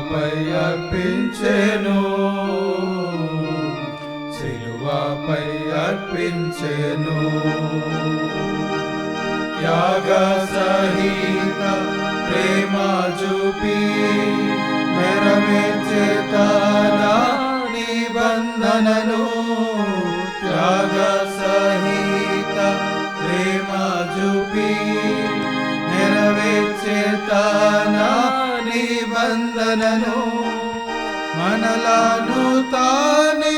సిలువపై అర్పించెను, సిలువపై అర్పించెను. త్యాగ సహిత ప్రేమ చూపి నెరవేర్చే తన నిబంధనను. త్యాగ సహిత ప్రేమ చూపి నెరవేర్చే తన నిబంధనను. మనలను తానే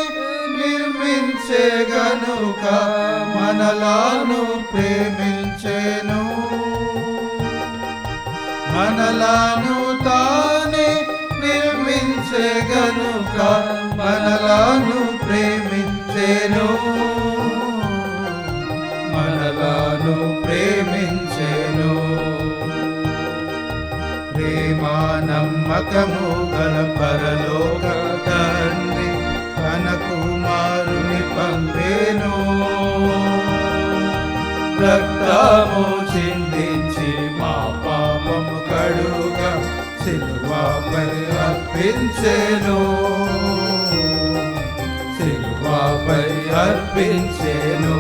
నిర్మించే గనుక మనలను ప్రేమించెను. మనలను తానే నిర్మించే గనుక మనలను ప్రేమించెను. మనలను ప్రేమించెను. ప్రేమా నమ్మకము గల పరలోక తండ్రి తన కుమారుని పంపెను. రక్తము చిందించి మా పాపము కడుగా సిలువపై అర్పించెను. సిలువపై అర్పించెను.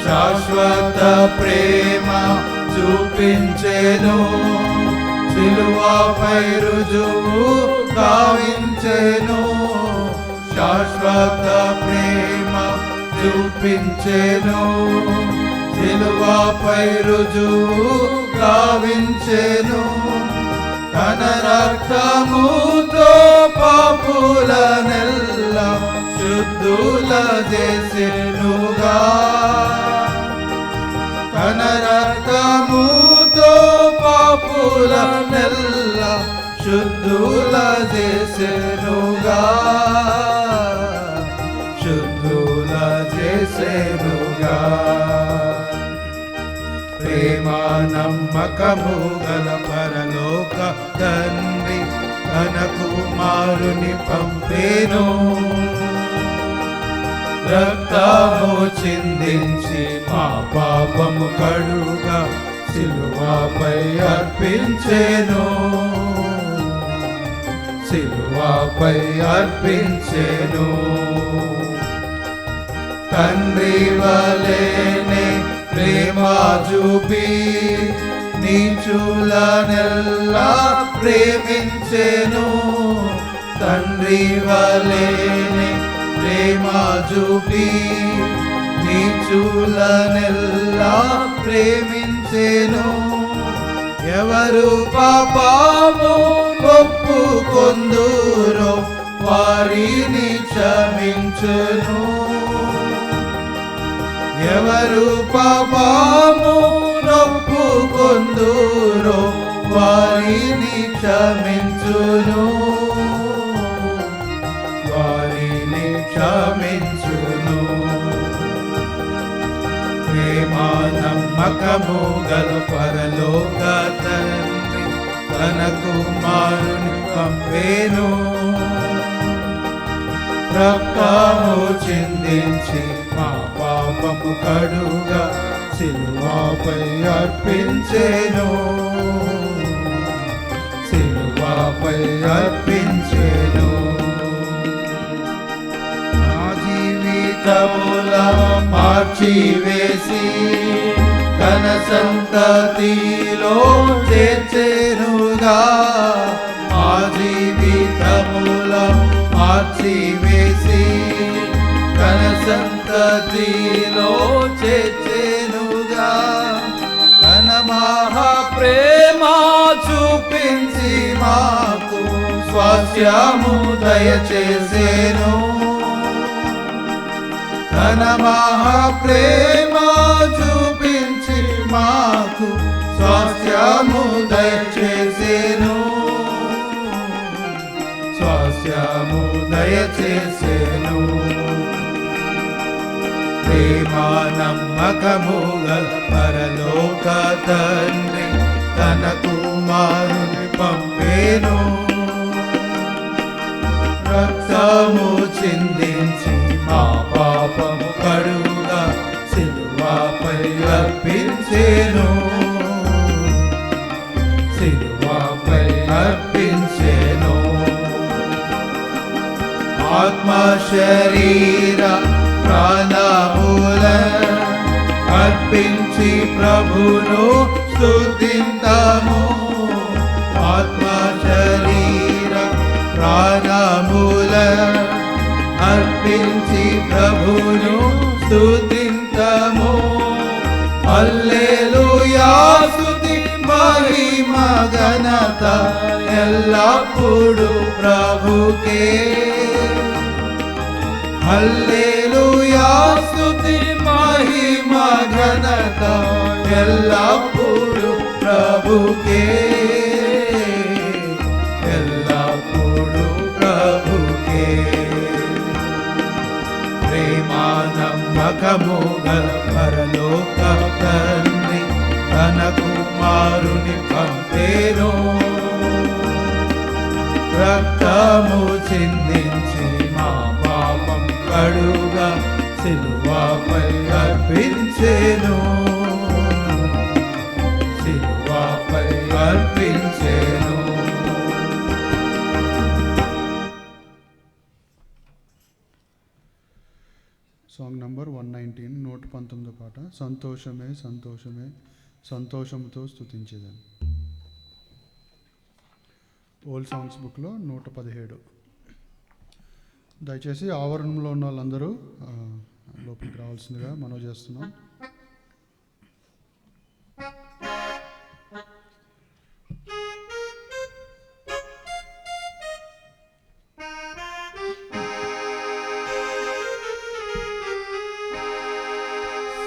శాశ్వత ప్రేమ చూపించెను. సిలువపై రుజువు గావించెను. శాశ్వత ప్రేమ చూపించెను. సిలువపై రుజువు గావించెను. తన రక్తముతో పాపులనెల్లా శుద్ధుల చేసెనుగా. తన రక్తముతో పాపులనెల్లా శుద్ధుల చేసెనుగా. శుద్ధుల చేసెనుగా. ప్రేమా నమ్మకము గల పరలోక తండ్రి తన కుమారుని పంపెను. రక్తము చిందించి మా పాపము కడుగా సిలువపై అర్పించెను. సిలువపై అర్పించెను. తండ్రి వలెనే ప్రేమ చూపి నీచులనెల్లా ప్రేమించెను. తండ్రి వలెనే ప్రేమ చూపి నీచులనెల్లా ప్రేమించెను. ఎవరు పాపము ఒప్పుకొందురో వారిని క్షమించును. ఎవరు పాపము ఒప్పుకొందురో వారిని క్షమించును. వారిని క్షమించును. ప్రేమా నమ్మకము గల పరలోక తండ్రి తన కుమారుని పంపెను. రక్తము చిందించి మా పాపము కడుగా సిలువపై అర్పించెను. సిలువపై అర్పించెను. నా జీవితముల మార్చివేసి తన సంతతిలో చేర్చెనుగా. మా జీవితముల మార్చివేసి తన సంతతిలో చేర్చెనుగా. తన మహాప్రేమ చూపించి మాకు స్వాస్థ్యము దయచేసెను. తన మహాప్రేమ చూపించి మాకు స్వాస్థ్యము దయచేసెను. స్వాస్థ్యము దయచేసెను. ప్రేమా నమ్మకము గల పరలోక తండ్రి తన కుమారుని పంపెను. రక్తము చిందించి మా పాపము కడుగా సిలువపై అర్పించెను. సిలువపై ఆత్మ శరీర ప్రాణముల అర్పించి ప్రభును స్తుతింతము. ఆత్మ శరీర ప్రాణముల అర్పించి ప్రభును స్తుతింతము. హల్లెలూయా స్తుతి మహిమ ఘనత ఎల్లప్పుడు ప్రభుకే. హల్లెలూయా స్తుతి మహిమ ఘనత ఎల్లప్పుడు ప్రభుకే. ఎల్లప్పుడు ప్రభుకే. ప్రేమా నమ్మకముగా పరలోక తండ్రి తన కుమారుని పంపేను. రక్తము చిందించి మా పాపం కడుగా సిలువపై అర్పించెను. సిలువపై అర్పించెను. సాంగ్ నంబర్ 119, 119 పాట. సంతోషమే సంతోషమే సంతోషంతో స్తుతించేదని. ఓల్డ్ సాంగ్స్ బుక్లో 117. దయచేసి ఆవరణంలో ఉన్న వాళ్ళందరూ లోపలికి రావాల్సిందిగా మనవి చేస్తున్నాం.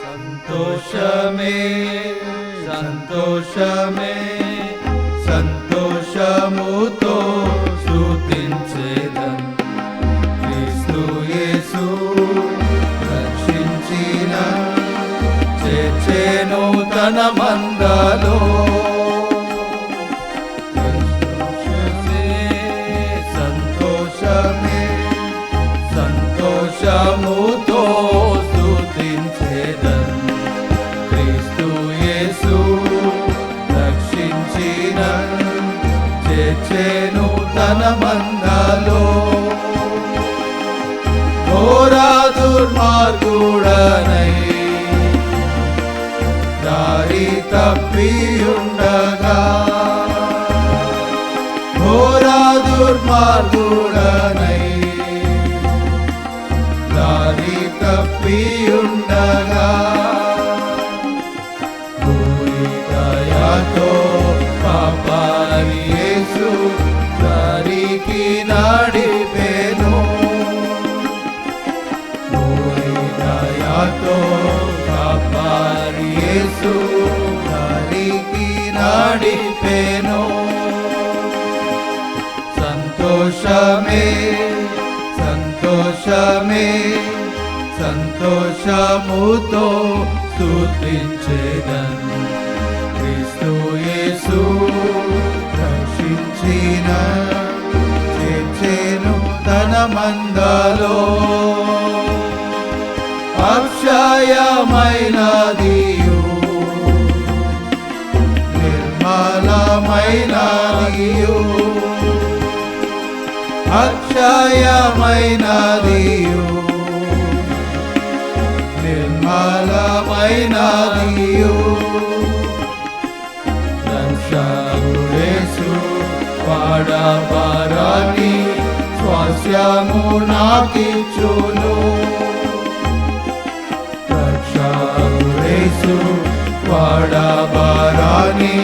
సంతోషమే సంతోషమే సంతోషముతో స్తుతించెదన్. క్రీస్తు యేసు రక్షించిన చేర్చెను తన మందలో. సంతోషమే సంతోషముతో స్తుతించెదన్. క్రీస్తు యేసు రక్షించిన చేర్చెను తన మందలో. ఘోర దుర్మార్గుడనై దారి తప్పియుండగా, ఘోర దుర్మార్గుడనై దారి తప్పియుండగా, దయతో కాపాడి యేసు దారికి నడిపెను. దయతో కాపాడి యేసు దారికి నడిపెను. సంతోషమే సంతోషమే సంతోషముతో స్తుతించెదన్. క్రీస్తు యేసు రక్షించిన చేర్చెను తన మందలో. అక్షయమైనదియు నిర్మలమైనదియు, అక్షయమైనదియు నిర్మలమైనదియు, రక్షకుడేసు వాడబారాని స్వాస్యము నాకిచ్చును. రక్షకుడేసు వాడబారాని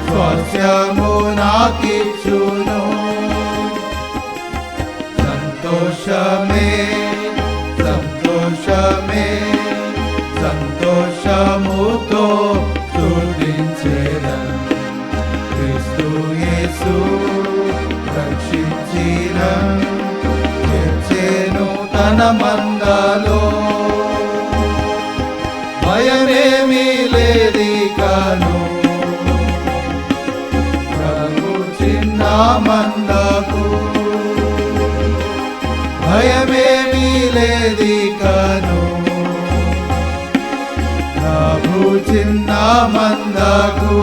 స్వాస్యము నాకిచ్చును. సంతోషమే సంతోషమే సంతోషముతో స్తుతించెదన్. క్రీస్తు యేసు రక్షించిన చేర్చెను తన మందలో. భయమేమీ లేదికను ప్రభు చిన్న మందకు, భయమేమీ లేదికను ప్రభు చిన్న మందకు.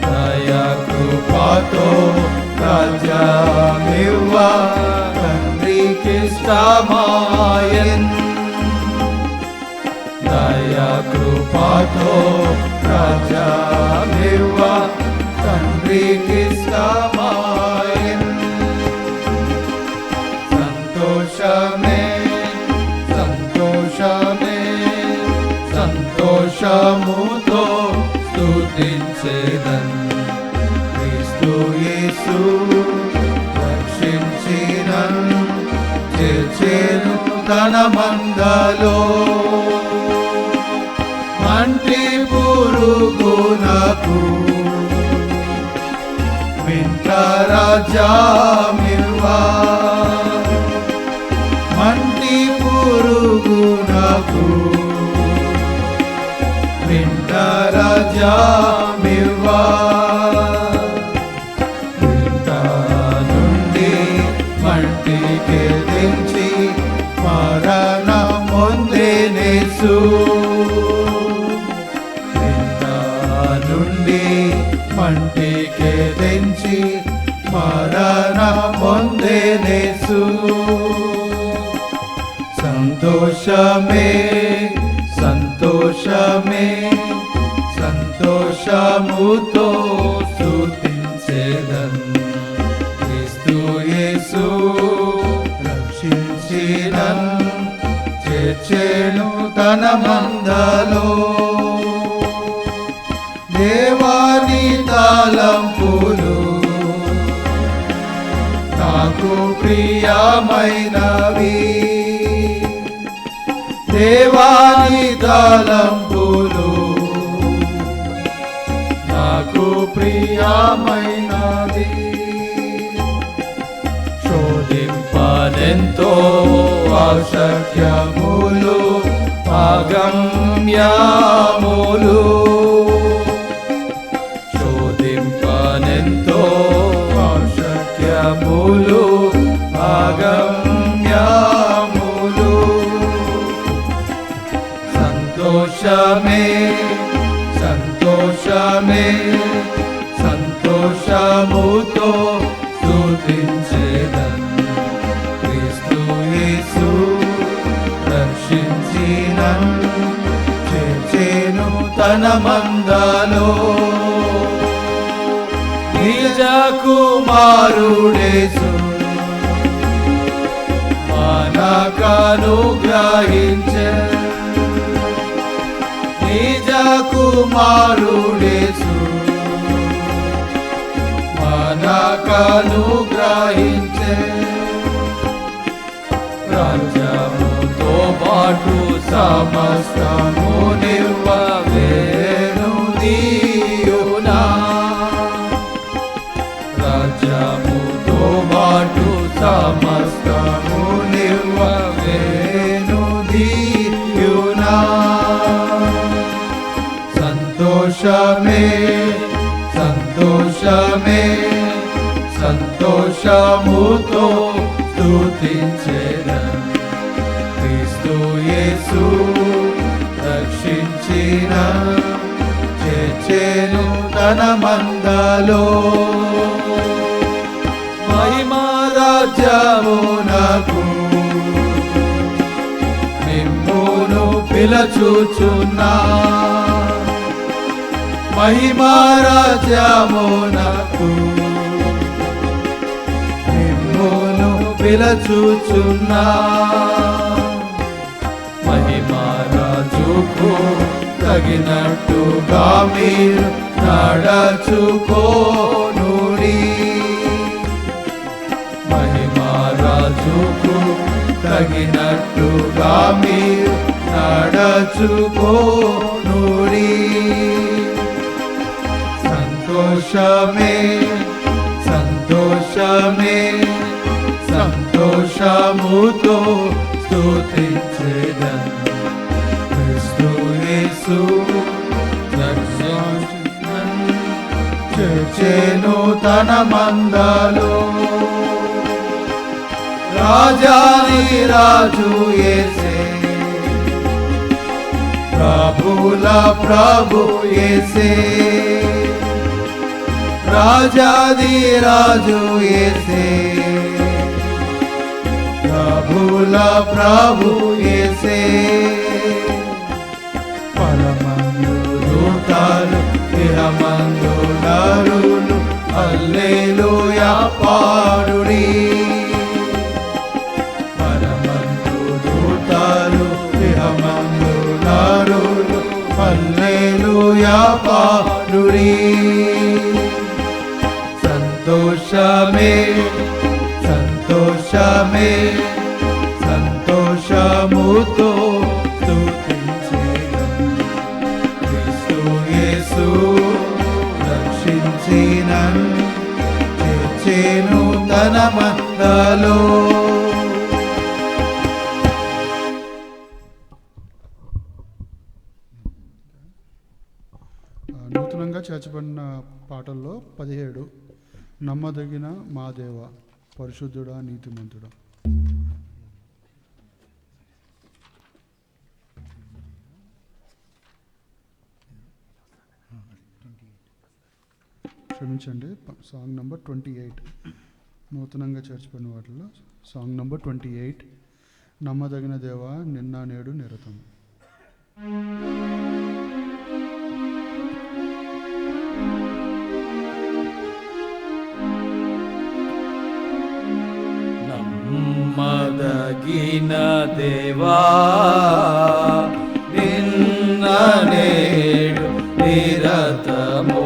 దయ కృపతో రాజ్యమివ్వ తండ్రికిష్టమాయన్ దయా కృపతో రాజ్యమివ్వ తండ్రికిష్టమాయన్ సంతోషమే సంతోషమే సంతోషముతో స్తుతించెదన్ క్రీస్తు యేసు రక్షించినన్ చేర్చెను తన మందలో మంటి పురుగునకు వింత రాజ్యమివ్వా మంటి పురుగునకు వింత రాజ్యమివ్వా వింత నుండి మంటికి తెంచి మరణమొందెనేసు వింత నుండి మంటికి తెంచి మరణమొందెనేసు సంతోషమే సంతోషమే సంతోషముతో స్తుతించెదన్ క్రీస్తు యేసు రక్షించినన్ చేర్చెను తన మందలో దేవాని తలంపులు నాకు ప్రియమైనవి దేవాని తలంపులు నాకు ప్రియమైనది శోధింపనెంతో అశక్యములు అగమ్యములు శోధింపనెంతో అశక్యములు అగమ్యములు సంతోషమే సంతోషమే సంతోషముతో స్తుతించెదన్ క్రీస్తు యేసు రక్షించినన్ చేర్చెను తన మందలో నిజ కుమారుడేసు మనకనుగ్రహించె నిజ కుమారుడేసు మనకనుగ్రహించె రాజ్యముతో పాటు సమస్తము నివ్వవేను దీయునా రాజ్యముతో పాటు సమస్తము నివ్వవేను దీయునా సంతోషమే సంతోషమే సంతోషముతో స్తుతించెదన్ క్రీస్తు యేసు రక్షించిన చేర్చెను తన మందలో మహిమా రాజ్యమునకు మిమ్మును పిలచుచున్నా మహిమా రాజ్యమునకు మిమ్మును పిలచుచున్నా మహిమా రాజుకు తగినట్టుగా మీరు నడచుకోనుడి మహిమా రాజుకు తగినట్టుగా మీరు నడచుకోనుడి సంతోషమే సంతోషమే సంతోషముతో స్తుతించెదన్ క్రీస్తు యేసు రక్షించినన్ చేర్చెను తన మందలో రాజాని రాజు యేసే ప్రభుల ప్రభు యేసే రాజాది రాజు యేసే ప్రభుల ప్రభు యేసే పరమందు దూతలు ఇహమందు నరులు హల్లెలూయా పాడుడి పరమందు దూతలు ఇహమందు నరులు హల్లెలూయా పాడుడి సంతోషమే సంతోషమే సంతోషముతో స్తుతించెదము క్రీస్తు యేసు రక్షించినను చేర్చెను తన మందలో. నూతనంగా చేర్చబడిన పాటల్లో 17 నమ్మదగిన మా దేవ పరిశుద్ధుడా నీతిమంతుడా. క్షమించండి, సాంగ్ నంబర్ 28 నూతనంగా చేర్చబడిన వాటిలో సాంగ్ నంబర్ 28 నమ్మదగిన దేవ నిన్న నేడు నిరతం. నమ్మదగిన దేవా నిన్న నేడు నిరతము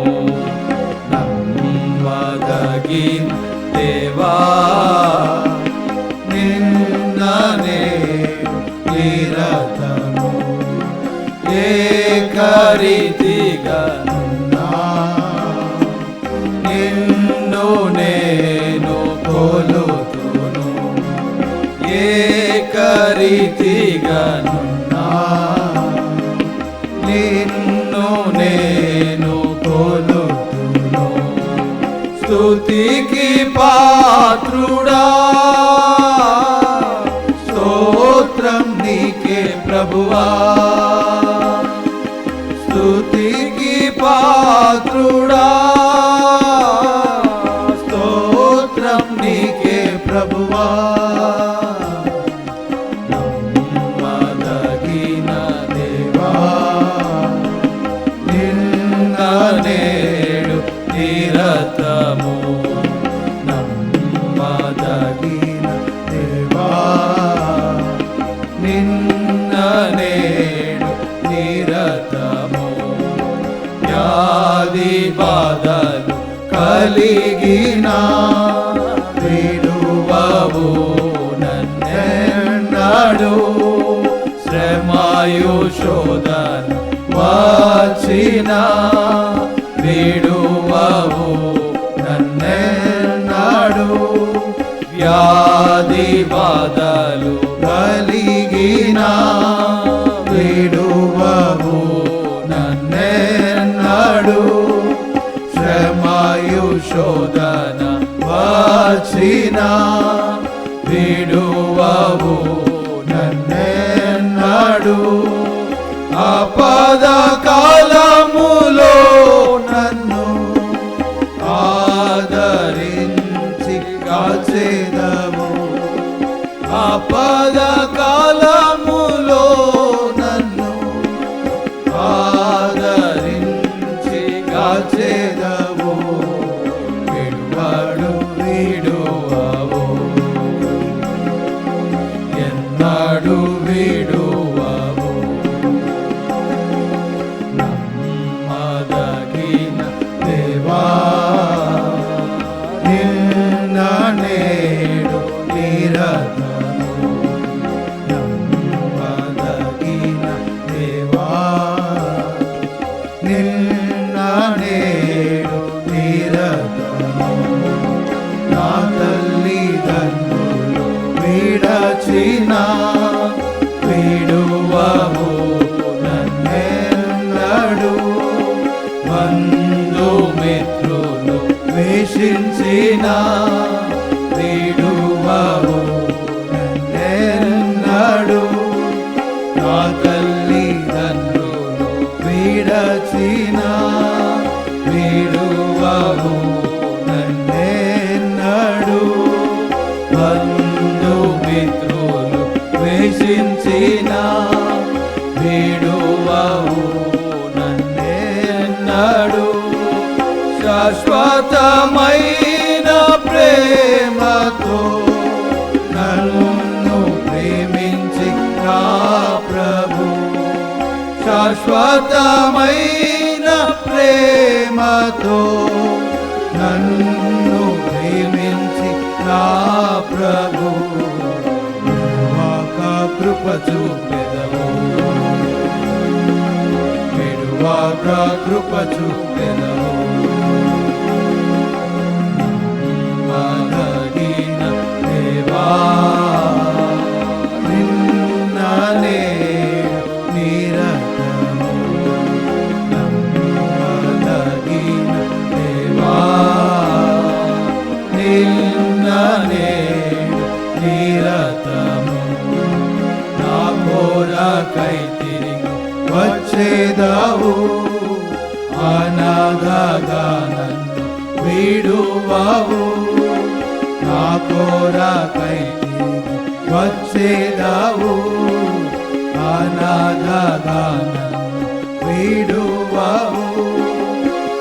నమ్మదగిన దేవా నిన్న నేడు నిరతము ఏకరీతిగా నిన్ను నేను కొలుతును ఏకరీతిగా నిన్ను నేను కొలుతును స్తుతికి పాత్రుడా స్తోత్రం నీకే ప్రభువా స్తుతికి పాత్రుడా స్తోత్రం నీకే ప్రభువా నమ్మదగిన దేవా నిన్న నేడు నిరతము నమ్మదగిన దేవా నిన్న నేడు నిరతము వ్యాధి బాధలు కలిగిన విడువవు నన్నెన్నడు శ్రమయు శోధన వచ్చిన విడువవు నన్నెన్నడు వ్యాధి బాధలు కలిగిన విడువవు నన్నెన్నడు శ్రమయు శోధన వచ్చిన విడువవు నన్నెన్నడు ఆపద కాలములో నన్ను ఆదరించి కాచెదవు ఆపద కాలములో నన్ను ఆదరించి కాచెదవు విడువడు విడువవు ఎన్నడు విడువవు నమ్మదగిన దేవా నిన్న నేడు నిరతము నమ్మదగిన దేవా నిన్న నేడు నిరతము నా తల్లిదండ్రులు విడచిన విడువవు నన్నెన్నడు బంధుమిత్రులు వేషించిన విడువవు నన్నెన్నడు నా తల్లిదండ్రులు విడచిన విడువవు వేషించిన విడువవు నన్నెన్నడు శాశ్వతమైన ప్రేమతో నన్ను ప్రేమించి నా ప్రభు శాశ్వతమైన ప్రేమతో నన్ను ప్రేమించి నా ప్రభు విడువాక కృప చూపెదవు విడువాక కృప చూపెదవు మదగిన దేవా నిన్ననే నిరతము నమ్మదగిన దేవా నిన్ననే నిరతము నా కోరకై తిరిగి వచ్చేదావు అనాథగా నన్ను విడువవు నా కోరకై తిరిగి వచ్చేదావు అనాథగా నన్ను విడువవు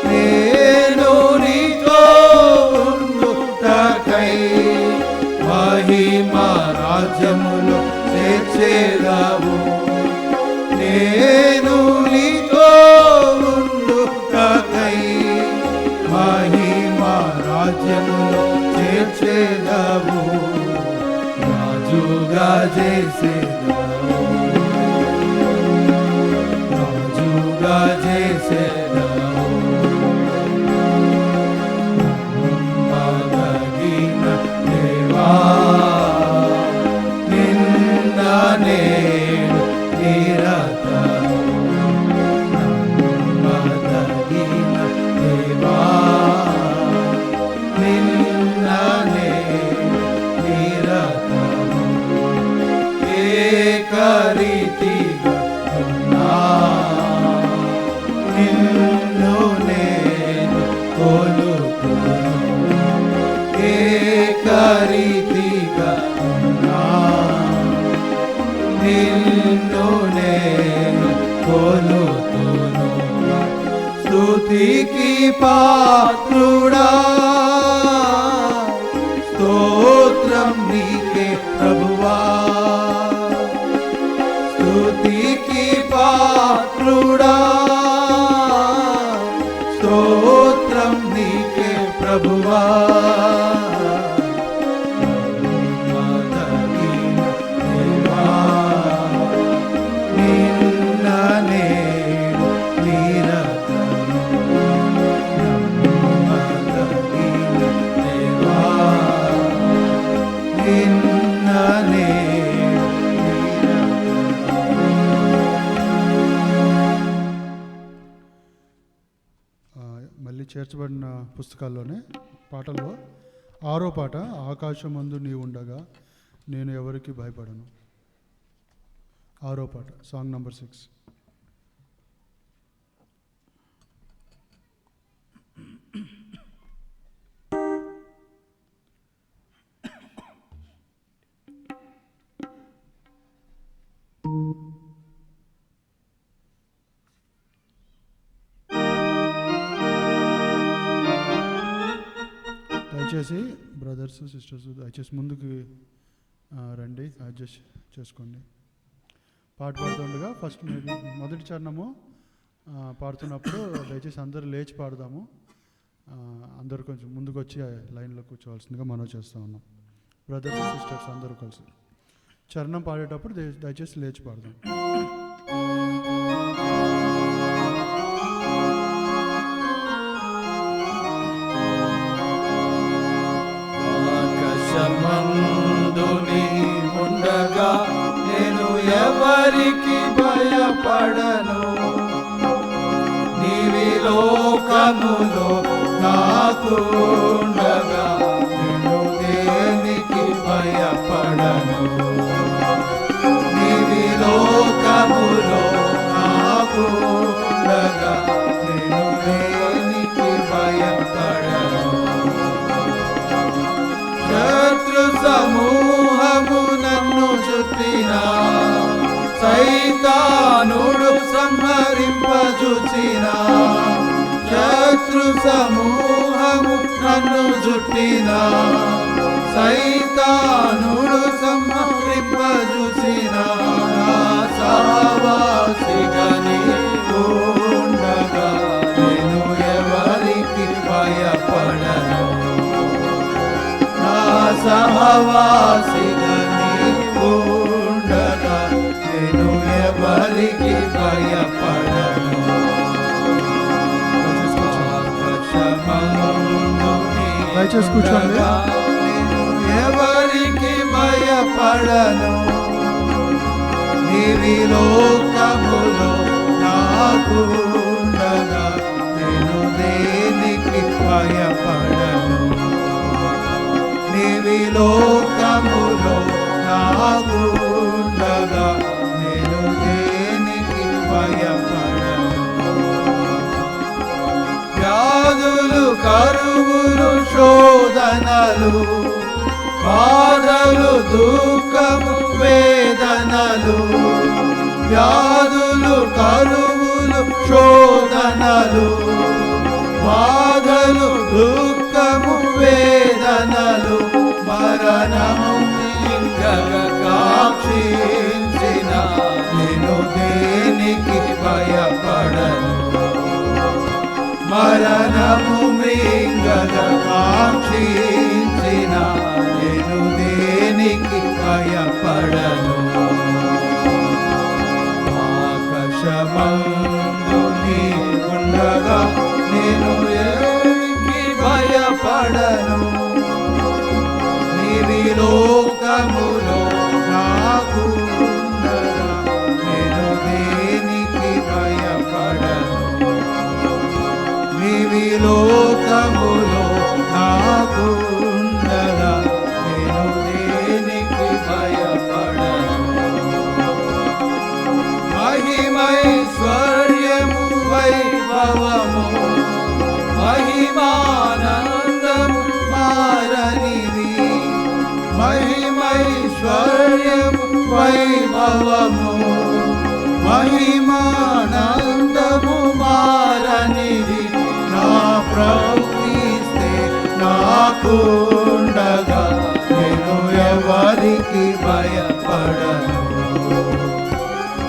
నేను నీతో ఉండుటకై మహిమ రాజ్యములో చేర్చేదావు నేను నీతో ఉండుటకై మహిమ రాజ్యములో చేర్చేదావు రాజుగా చేసేదావు రాజుగా చేసేదావు మదగిన దేవా నిన్ననే నిరతము మదగిన దేవా నిన్ననే నిరతము ఏకరీతిగా ఉన్నా నిన్ను నేను కొలుతును ఏకరీతిగా ఉన్నా నిన్ను నేను కొలుతును స్తుతికి పాత్రుడా స్తోత్రం నీకే ప్రభువా స్తుతికి పాత్రుడా స్తోత్రం నీకే ప్రభువా మదగిన దేవా నిన్ననే నిరతము మదగిన దేవా నిన్ననే మళ్ళీ చేర్చబడిన పుస్తకాల్లోనే పాటల్లో 6వ పాట ఆకాశమందు నీ ఉండగా నేను ఎవరికి భయపడను 6వ పాట సాంగ్ నంబర్ 6 దయచేసి బ్రదర్స్ సిస్టర్స్ దయచేసి ముందుకు రండి, అడ్జస్ట్ చేసుకోండి. పాట పాడుతుండగా ఫస్ట్ మొదటి చరణము పాడుతున్నప్పుడు దయచేసి అందరూ లేచి పాడదాము. అందరూ కొంచెం ముందుకు వచ్చి లైన్లో కూర్చోవలసిందిగా మనం చేస్తూ ఉన్నాం. బ్రదర్స్ సిస్టర్స్ అందరూ కలిసి చరణం పాడేటప్పుడు దయచేసి లేచి పాడదాం. ఆకాశమందుని ఉండగా నేను ఎవరికి భయపడను, నీవి లోకములో నాకు ఉండగా నేను దేనికి భయపడను, నీవి లోకములో నాకు ఉండగా నేను దేనికి భయపడను. శత్రు సమూహము నన్ను చుట్టినా శత్రు సమూహము నన్ను జుట్టిన సైతానుడు సంహరింపజూసిన సహవాసిగా నీవు ఉండగా నేను ఎవరికి భయపడను నా సహవాసిగా నీవు ఉండగా నేను ఎవరికి భయపడను దయచేసి కూర్చోండి. ఎవరికి భయపడను నీవి లోకములో నాకు ఉండగా నేను దేనికి భయపడను నీవి లోకములో నాకు ఉండగా నేను దేనికి భయపడను వ్యాధులు కరువులు శోధనలు బాధలు దుఃఖము వేదనలు వ్యాధులు కరువులు శోధనలు బాధలు దుఃఖము వేదనలు మరణము కాక్షించిన నేను దేనికి భయపడను మరణము మృంగద కాక్షించిన నేను దేనికి భయపడను ఆకాశమందు నీ ఉండగా నేను ఎవరికి భయపడను నీవి లోకములో నాకు ఉండగా నేను దేనికి భయపడను నీవి లోకములో నాకు ఉండగా నేను దేనికి భయపడను మహిమైశ్వర్యము వైభవము మహిమానందము మారనిది మహిమైశ్వర్యము వైభవము మహిమానందము మారనిది నా ప్రభు క్రీస్తే నాకు ఉండగా నేను ఎవరికి భయపడను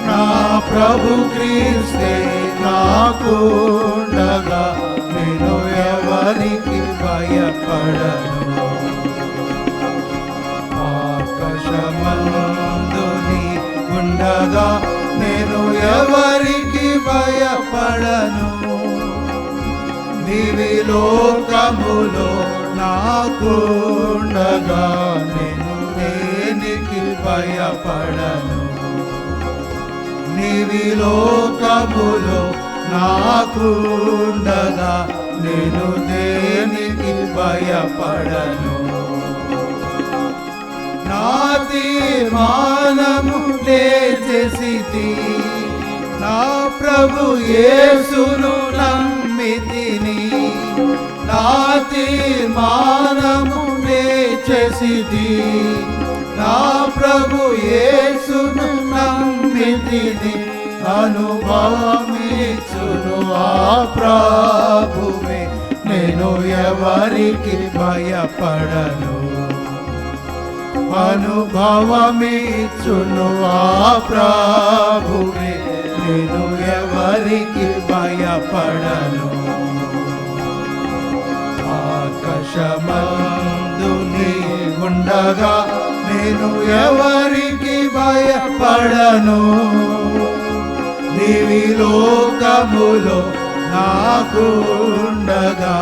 నా ప్రభు క్రీస్తే నాకు ఉండగా నేను ఎవరికి భయపడను ఆకాశమందు నీ ఉండగా నేను ఎవరికి భయపడను నీవి లోకములో నాకు ఉండగా నేను దేనికి భయపడను నీవి లోకములో నాకు ఉండగా నేను దేనికి భయపడను నా తీర్మానము చేసితి నా ప్రభు యేసును నమ్మితిని నా తీర్మానము చేసితి నా ప్రభు యేసును నమ్మితిని అనుభవమిచ్చును ఆ ప్రభువే నేను ఎవరికి భయపడను అనుభవమిచ్చును ఆ ప్రభువే నేను ఎవరికి భయపడను ఆకాశమందు నీ ఉండగా నేను ఎవరికి భయపడను నీవి లోకములో నాకు ఉండగా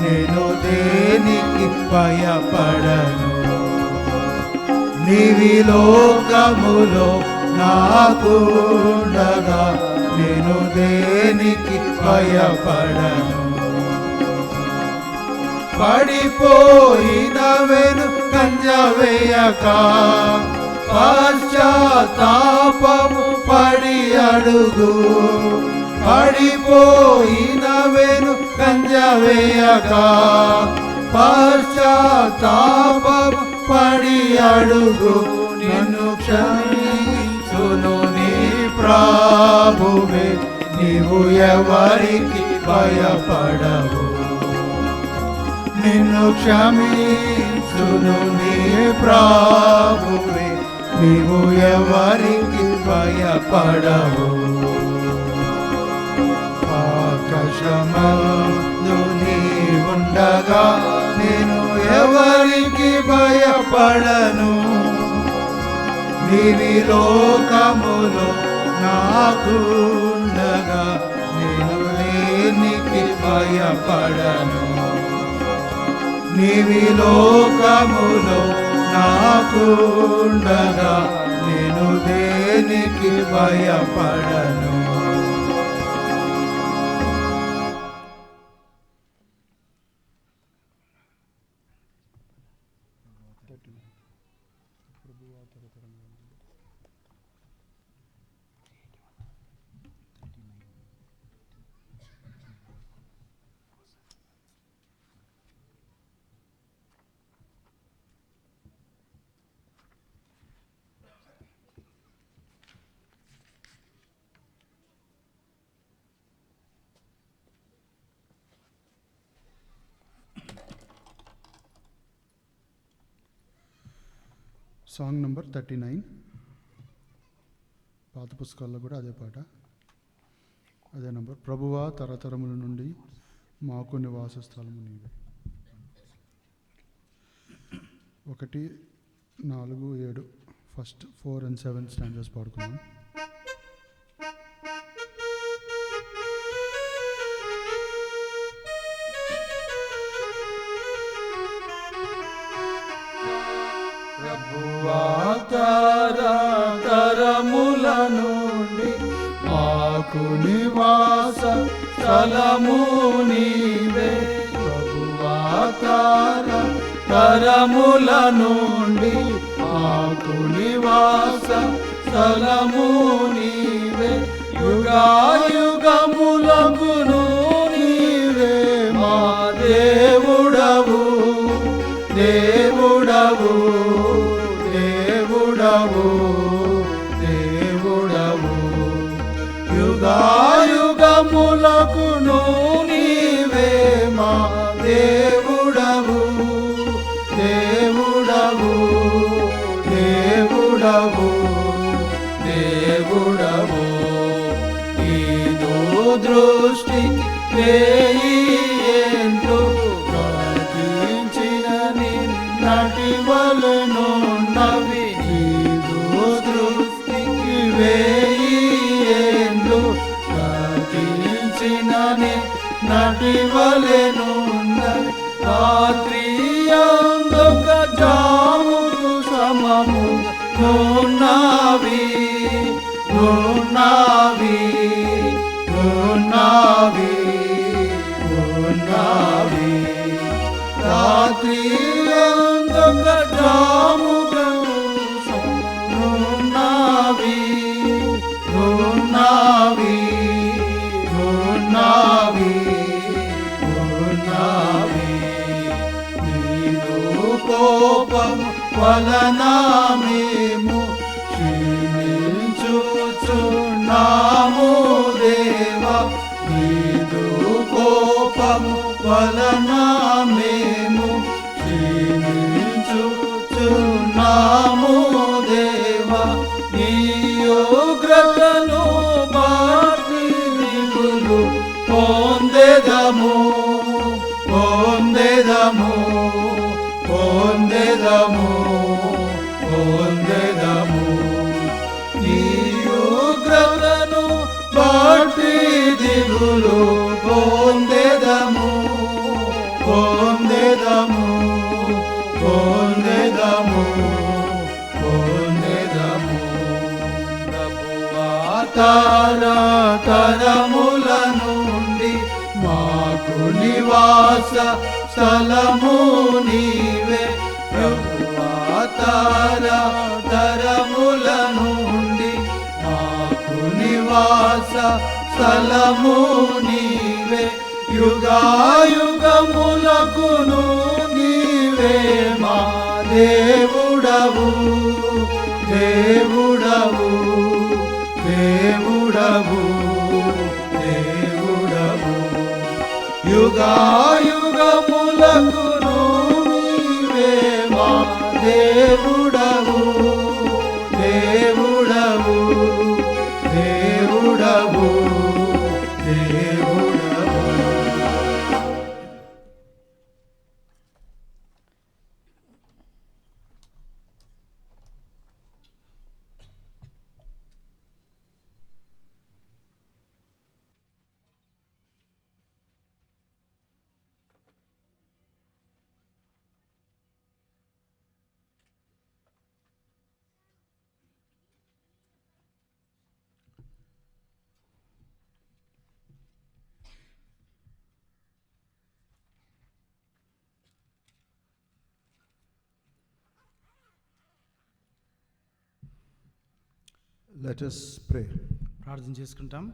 నేను దేనికి భయపడను నీవి లోకములో నాకు ఉండగా నేను దేనికి భయపడను పడిపోయిన వెనుకంజ వేయక పశ్చాత్తాపము పడి అడుగు పడిపోయిన వెనుకంజ వేయక పశ్చాత్తాపము పడి అడుగు నిన్ను క్షమించును నీ ప్రభువే నీవు ఎవరికి భయపడవు నిన్ను క్షమించును నీ ప్రభువే, నీవు ఎవరికి భయపడవు. ఆకాశమందు నీ ఉండగా నేను ఎవరికి భయపడను. నీవి లోకములో నాకుండగా నేను దేనికి భయపడను. నీవి లోకములో నాకుండగా నేను దేనికి భయపడను. Song number 39. పాత పుస్తకాల్లో కూడా అదే పాట, అదే నంబర్. ప్రభువా తరతరముల నుండి మాకు నివాస స్థలము నీవే. 1, 4, 7 ఫస్ట్ 4 and 7 స్టాండర్స్ పాడుకున్నాం. తరతరముల నుండి మాకు నివాస స్థలము నీవే. ప్రభువా తరతరముల నుండి మాకు నివాస స్థలము నీవే. యుగాయుగములగును నీవే మా దేవుడవు, దేవుడవు, దేవుడవు, దేవుడవు. యుగాయుగములకును నీవే మా దేవుడవు, దేవుడవు, దేవుడవు, దేవుడవు. నీదు దృష్టి వేయింటు కాకించిన నిన్నటి వలెను నవి. నీదు దృష్టికి వేయింటు కాకించిన నిన్నటి వలెను నవి. రాత్రి అందొక జాముకు సమము నున్నావి, నున్నావి, నున్నావి, నున్నావి. రాత్రి అందొక జాముకు నున్నావి, నున్నావి, నున్నావి, నున్నావి. నీదు కోపం వలన మేము క్షీణించుచున్నాము దేవా. నీదు కోపము వలన మేము క్షీణించుచున్నాము దేవా. నీ ఉగ్రతను బాటి దిగులు పొందెదము, పొందెదము, పొందెదము, పొందెదము. నీ ఉగ్రతను బాటి దిగులు పొందెదము, పొందెదము, పొందెదము, పొందెదము. ప్రభువా తరతరముల నుండి మాకు నివాస స్థలము నీవే. ప్రభువా తరతరముల నుండి మాకు నివాస స్థలము నీవే. యుగాయుగములకును నీవే మా దేవుడవు, దేవుడవు, దేవుడవు, దేవుడవు. యుగాయుగములకును Let us pray. ప్రార్థన చేసుకుంటాం.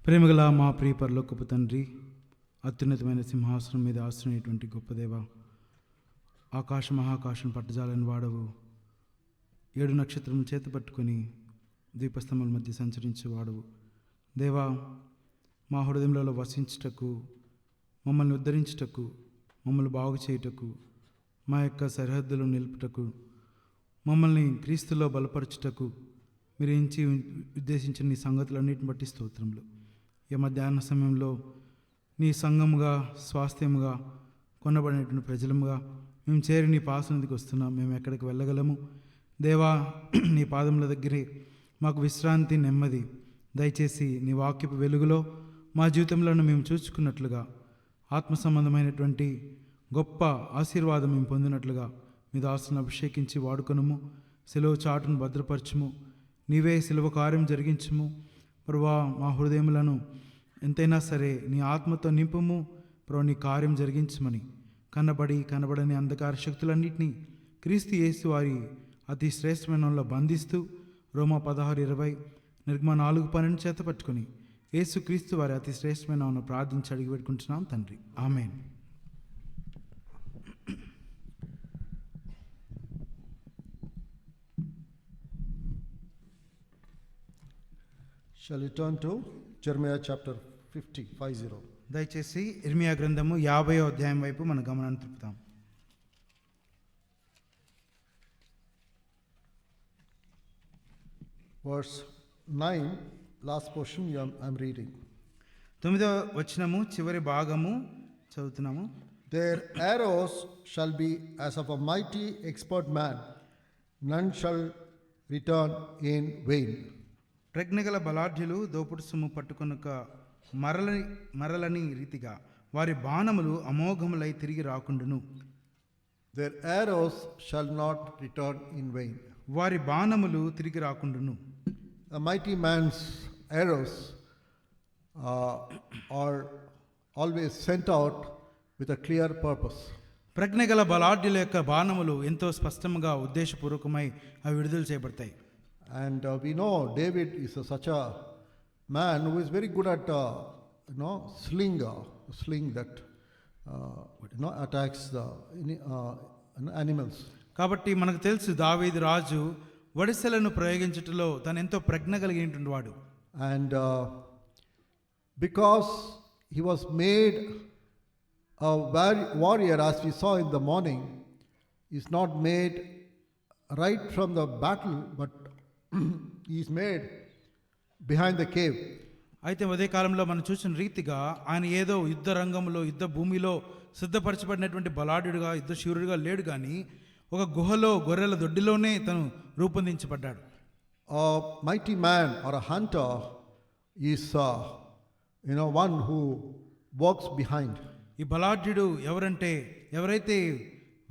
ప్రేమగల మా ప్రియ పరలోకపు తండ్రి, అత్యున్నతమైన సింహాసనం మీద ఆశ్రయినటువంటి గొప్ప దేవ, ఆకాశ మహాకాశం పట్టజాలని వాడవు, 7 నక్షత్రం చేత పట్టుకొని దీపస్తంభాల మధ్య సంచరించేవాడవు దేవా, మా హృదయంలో వసించుటకు, మమ్మల్ని ఉద్ధరించుటకు, మమ్మల్ని బాగు చేయుటకు, మా యొక్క సరిహద్దులు నిలుపుటకు, మమ్మల్ని క్రీస్తులో బలపరచుటకు మీరు ఉద్దేశించిన నీ సంగతులన్నిటిని బట్టి స్తోత్రములు. ఈ మధ్యాహ్న సమయంలో నీ సంఘముగా, స్వాస్థ్యముగా కొనబడినటువంటి ప్రజలముగా మేము చేరి నీ పాసనదికి వస్తున్నాం. మేము ఎక్కడికి వెళ్ళగలము దేవా? నీ పాదముల దగ్గరే మాకు విశ్రాంతి, నెమ్మది దయచేసి నీ వాక్యపు వెలుగులో మా జీవితంలో మేము చూసుకున్నట్లుగా ఆత్మ సంబంధమైనటువంటి గొప్ప ఆశీర్వాదం మేము పొందినట్లుగా మీ దాసును అభిషేకించి వాడుకొనుము. సిలువ చాటును భద్రపరచుము. నీవే సిలువ కార్యం జరిగించుము. ప్రభువా, మా హృదయములను ఎంతైనా సరే నీ ఆత్మతో నింపుము. ప్రభు, నీ కార్యం జరిగించమని కనబడని అంధకార శక్తులన్నింటినీ క్రీస్తు యేసు వారి అతి శ్రేష్టమైన బంధిస్తూ రోమా 16:20, నిర్గమ 4:12 చేత పట్టుకొని యేసు క్రీస్తు వారి అతి శ్రేష్టమైన ప్రార్థించి అడిగి పెట్టుకుంటున్నాం తండ్రి, ఆమేన్. Shall we turn to Jeremiah chapter 50. దయచేసి ఇర్మియా గ్రంథము 50వ అధ్యాయం వైపు మన గమనాన్ని తిప్పుతాం. Verse 9, last portion I'm reading. 9వ వచనము చివరి భాగము చదువుతున్నాము. Their arrows shall be as of a mighty expert man, none shall return in vain. ప్రజ్ఞగల బలాఢ్యులు దోపుడు సొమ్ము పట్టుకొనుక మరలని రీతిగా వారి బాణములు అమోఘములై తిరిగి రాకుండును. Their arrows shall not return in vain. వారి బాణములు తిరిగి రాకుండును. A mighty man's arrows are always sent out with a clear purpose. ప్రజ్ఞగల బలాఢ్యుల యొక్క బాణములు ఎంతో స్పష్టంగా ఉద్దేశపూర్వకమై అవి విడుదల చేయబడతాయి. And we know David is such a man who is very good at sling that attacks the animals. కాబట్టి మనకు తెలుసు దావీదు రాజు వడిసెలను ప్రయోగించటంలో తను ఎంతో ప్రజ్ఞ కలిగినటువంటి వాడు. And because he was made a warrior, as we saw in the morning, is not made right from the battle, but he is made behind the cave. అయితే ఉదయ కాలంలో మనం చూసిన రీతిగా ఆయన ఏదో యుద్ధ రంగంలో, యుద్ధ భూమిలో సిద్ధపరచబడినటువంటి బలాఢ్యుడిగా, యుద్ధ శూరుడిగా లేడు, కానీ ఒక గుహలో గొర్రెల దొడ్డిలోనే తను రూపొందించబడ్డాడు. A mighty man or a hunter is one who walks behind. ఈ బలాఢ్యుడు ఎవరైతే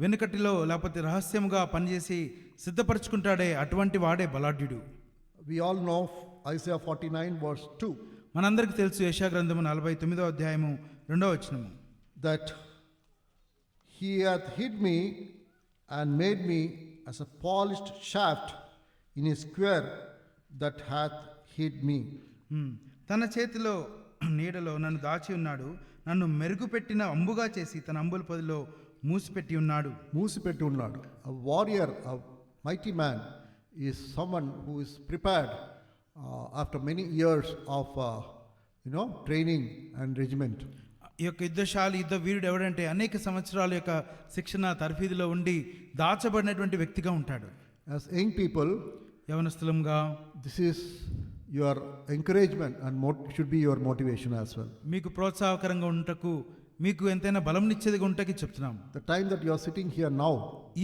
వెనుకటిలో లేకపోతే రహస్యంగా పనిచేసి సిద్ధపరచుకుంటాడే అటువంటి వాడే బలాఢ్యుడు. We all know Isaiah 49 verse 2. మనందరికీ తెలుసు యెషయా గ్రంథము 49వ అధ్యాయము 2వ వచనము, that he hath hid me and made me as a polished shaft in his square that hath hid me. తన చేతిలో నీడలో నన్ను దాచి ఉన్నాడు, నన్ను మెరుగుపెట్టిన అంబుగా చేసి తన అంబుల పొదిలో మూసిపెట్టి ఉన్నాడు. A warrior, a mighty man is someone who is prepared after many years of training and regiment. ఈ యొక్క యుద్ధ వీరుడు ఎవడంటే అనేక సంవత్సరాల యొక్క శిక్షణ తర్ఫీదులో ఉండి దాచబడినటువంటి వ్యక్తిగా ఉంటాడు. As young people, యవనస్తులంగా this is your encouragement and should be your motivation as well. మీకు ప్రోత్సాహకరంగా ఉండటకు, మీకు ఎంతైనా బలంనిచ్చేదిగా ఉండటకి చెప్తున్నాం. The time that you are sitting here now,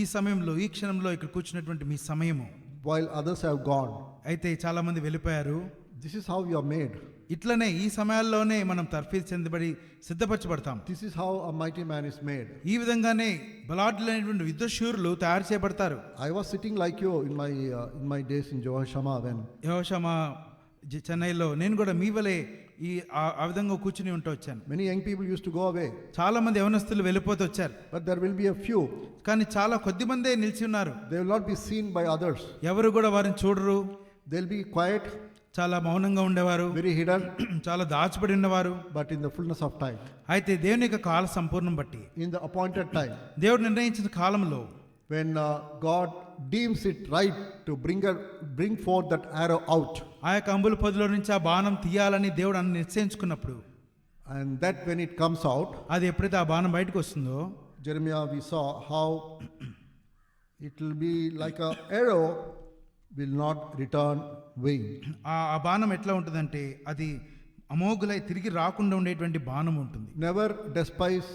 ఈ సమయంలో, ఈ క్షణంలో ఇక్కడ కూర్చున్నటువంటి మీ సమయము, while others have gone, అయితే చాలా మంది వెళ్ళిపోయారు. this is how you are made. ఇట్లనే ఈ సమయాల్లోనే మనం తర్ఫీదు చెందబడి సిద్ధపరచబడతాం. This is how a mighty man is made. ఈ విధంగానే బలాఢ్యులైనటువంటి యుద్ధశూరులు తయారు చేయబడతారు. I was sitting like you in my days in Jehoshama when యెహోషామా చెన్నైలో నేను కూడా మీ వలే ఆ విధంగా కూర్చుని ఉంటూ వచ్చాను. Many young people used to go away, చాలా మంది యవనస్తులు వెళ్ళిపోతూ వచ్చారు, but there will be a few. కానీ చాలా కొద్ది మందే నిలిచి ఉన్నారు. They will not be seen by others. ఎవరు కూడా వారిని చూడరు, They'll be quiet, చాలా మౌనంగా ఉండేవారు, very hidden, చాలా దాచిపడి ఉన్నవారు. but in the fullness of time, అయితే దేవుని యొక్క కాల సంపూర్ణం బట్టి, in the appointed time, దేవుడు నిర్ణయించిన కాలంలో, when God deems it right to bring forth that arrow out, ఆ యొక్క అంబుల పొదిలో నుంచి ఆ బాణం తీయాలని దేవుడు అని నిశ్చయించుకున్నప్పుడు, and that when it comes out, అది ఎప్పుడైతే ఆ బాణం బయటకు వస్తుందో, Jeremiah, we saw how it will be like a arrow will not return vain. ఆ బాణం ఎట్లా ఉంటుందంటే అది అమోఘులై తిరిగి రాకుండా ఉండేటువంటి బాణం ఉంటుంది. Never despise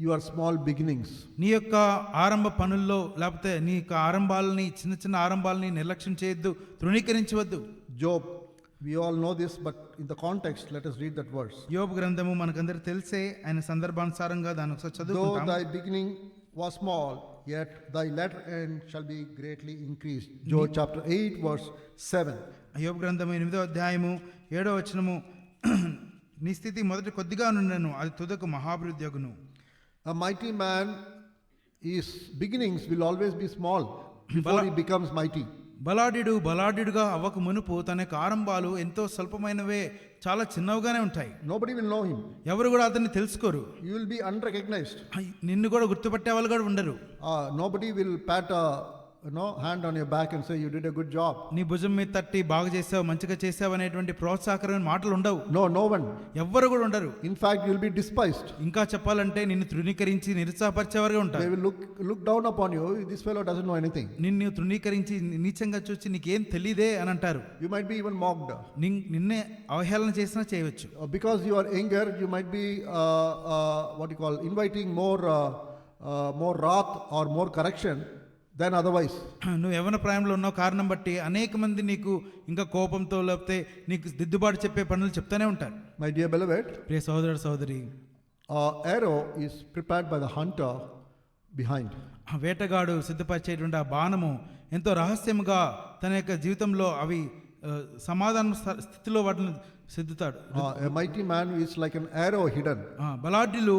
your small beginnings. నీ యొక్క ఆరంభ పనుల్లో లేకపోతే నీ యొక్క ఆరంభాలని, చిన్న చిన్న ఆరంభాలని నిర్లక్ష్యం చేయొద్దు, తృణీకరించవద్దు. Job, we all know this, but in the context, let us read that verse. యోబు గ్రంథము మనకందరికి తెలిసే, ఆయన సందర్భానుసారంగా దాని ఒకసారి Though చదువుకుంటాం. thy beginning was small, yet thy latter end shall be greatly increased. Job chapter 8 verse 7. యోబు గ్రంథము 8వ అధ్యాయము 7వ వచనము, నీ స్థితి మొదట కొద్దిగా నుండెను, అది తుదకు మహాభివృద్ధి అగును. A mighty man, his beginnings will always be small before he becomes mighty. బలాఢ్యుడుగా అవ్వక మునుపు తన యొక్క ఆరంభాలు ఎంతో స్వల్పమైనవే, చాలా చిన్నవిగానే ఉంటాయి. Nobody will know him. ఎవరు కూడా అతన్ని తెలుసుకోరు. You will be unrecognized. నిన్ను కూడా గుర్తుపట్టే వాళ్ళు కూడా ఉండరు. Nobody will pat a hand on your back and say you did a good job. నీ భుజం మీద తట్టి బాగా చేసావు, మంచిగా చేసావు అనేటువంటి ప్రోత్సాహకరమైన మాటలు ఉండవు. No one. ఎవ్వరు కూడా ఉండరు. In fact, you will be despised. ఇంకా చెప్పాలంటే నిన్ను తృణీకరించి నిరుత్సాహపరిచేవారుగా ఉంటారు. They will look down upon you. This fellow doesn't know anything. నిన్ను తృణీకరించి నీచంగా చూసి నీకేం తెలియదే అని అంటారు. You might be even mocked. నిన్నే అవహేళన చేసినా చేయవచ్చు. Because you are younger, you might be inviting more wrath or more correction than otherwise. నువ్వు యవ్వన ప్రాయంలో ఉన్న కారణం బట్టి అనేక మంది నీకు ఇంకా కోపంతో లేకపోతే నీకు దిద్దుబాటు చెప్పే పనులు చెప్తానే ఉంటారు. My dear beloved, ప్రియ సోదరుడు సోదరి, arrow is prepared by the hunter behind. వేటగాడు సిద్ధపరిచేటువంటి ఆ బాణము ఎంతో రహస్యముగా తన యొక్క జీవితంలో అవి సమాధాన స్థితిలో వాటిని సిద్ధుతాడు. A mighty man is like an arrow hidden. బలాఢ్యులు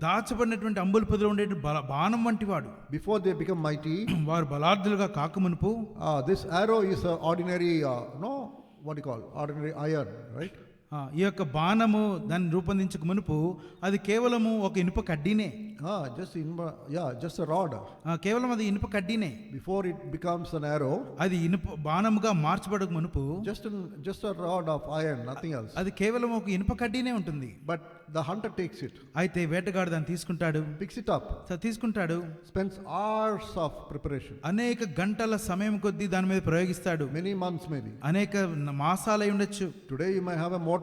దాచబడినటువంటి అంబుల పొదిలో ఉండే బాణం వంటి వాడు. Before they become mighty, వారు బలాఢ్యులుగా కాకమునుపు, this arrow is an ordinary ordinary iron, right? ఈ యొక్క బాణము దాన్ని రూపొందించక మునుపు అది కేవలము ఒక ఇనుప కడ్డీనే. Just a rod. కేవలం అది ఇనుప కడ్డీనే. Before it becomes an arrow, అది ఇనుప బాణముగా మార్చబడక మునుపు just a rod of iron, nothing else. అది కేవలం ఒక ఇనుప కడ్డీనే ఉంటుంది. But the hunter takes it. అయితే వేటగాడు దాన్ని తీసుకుంటాడు, picks it up, తీసుకుంటాడు, spends hours of preparation, అనేక గంటల సమయం కొద్దీ దాని మీద ప్రయోగిస్తాడు. many months maybe, అనేక మాసాలై ఉండొచ్చు. Today you may have a motorized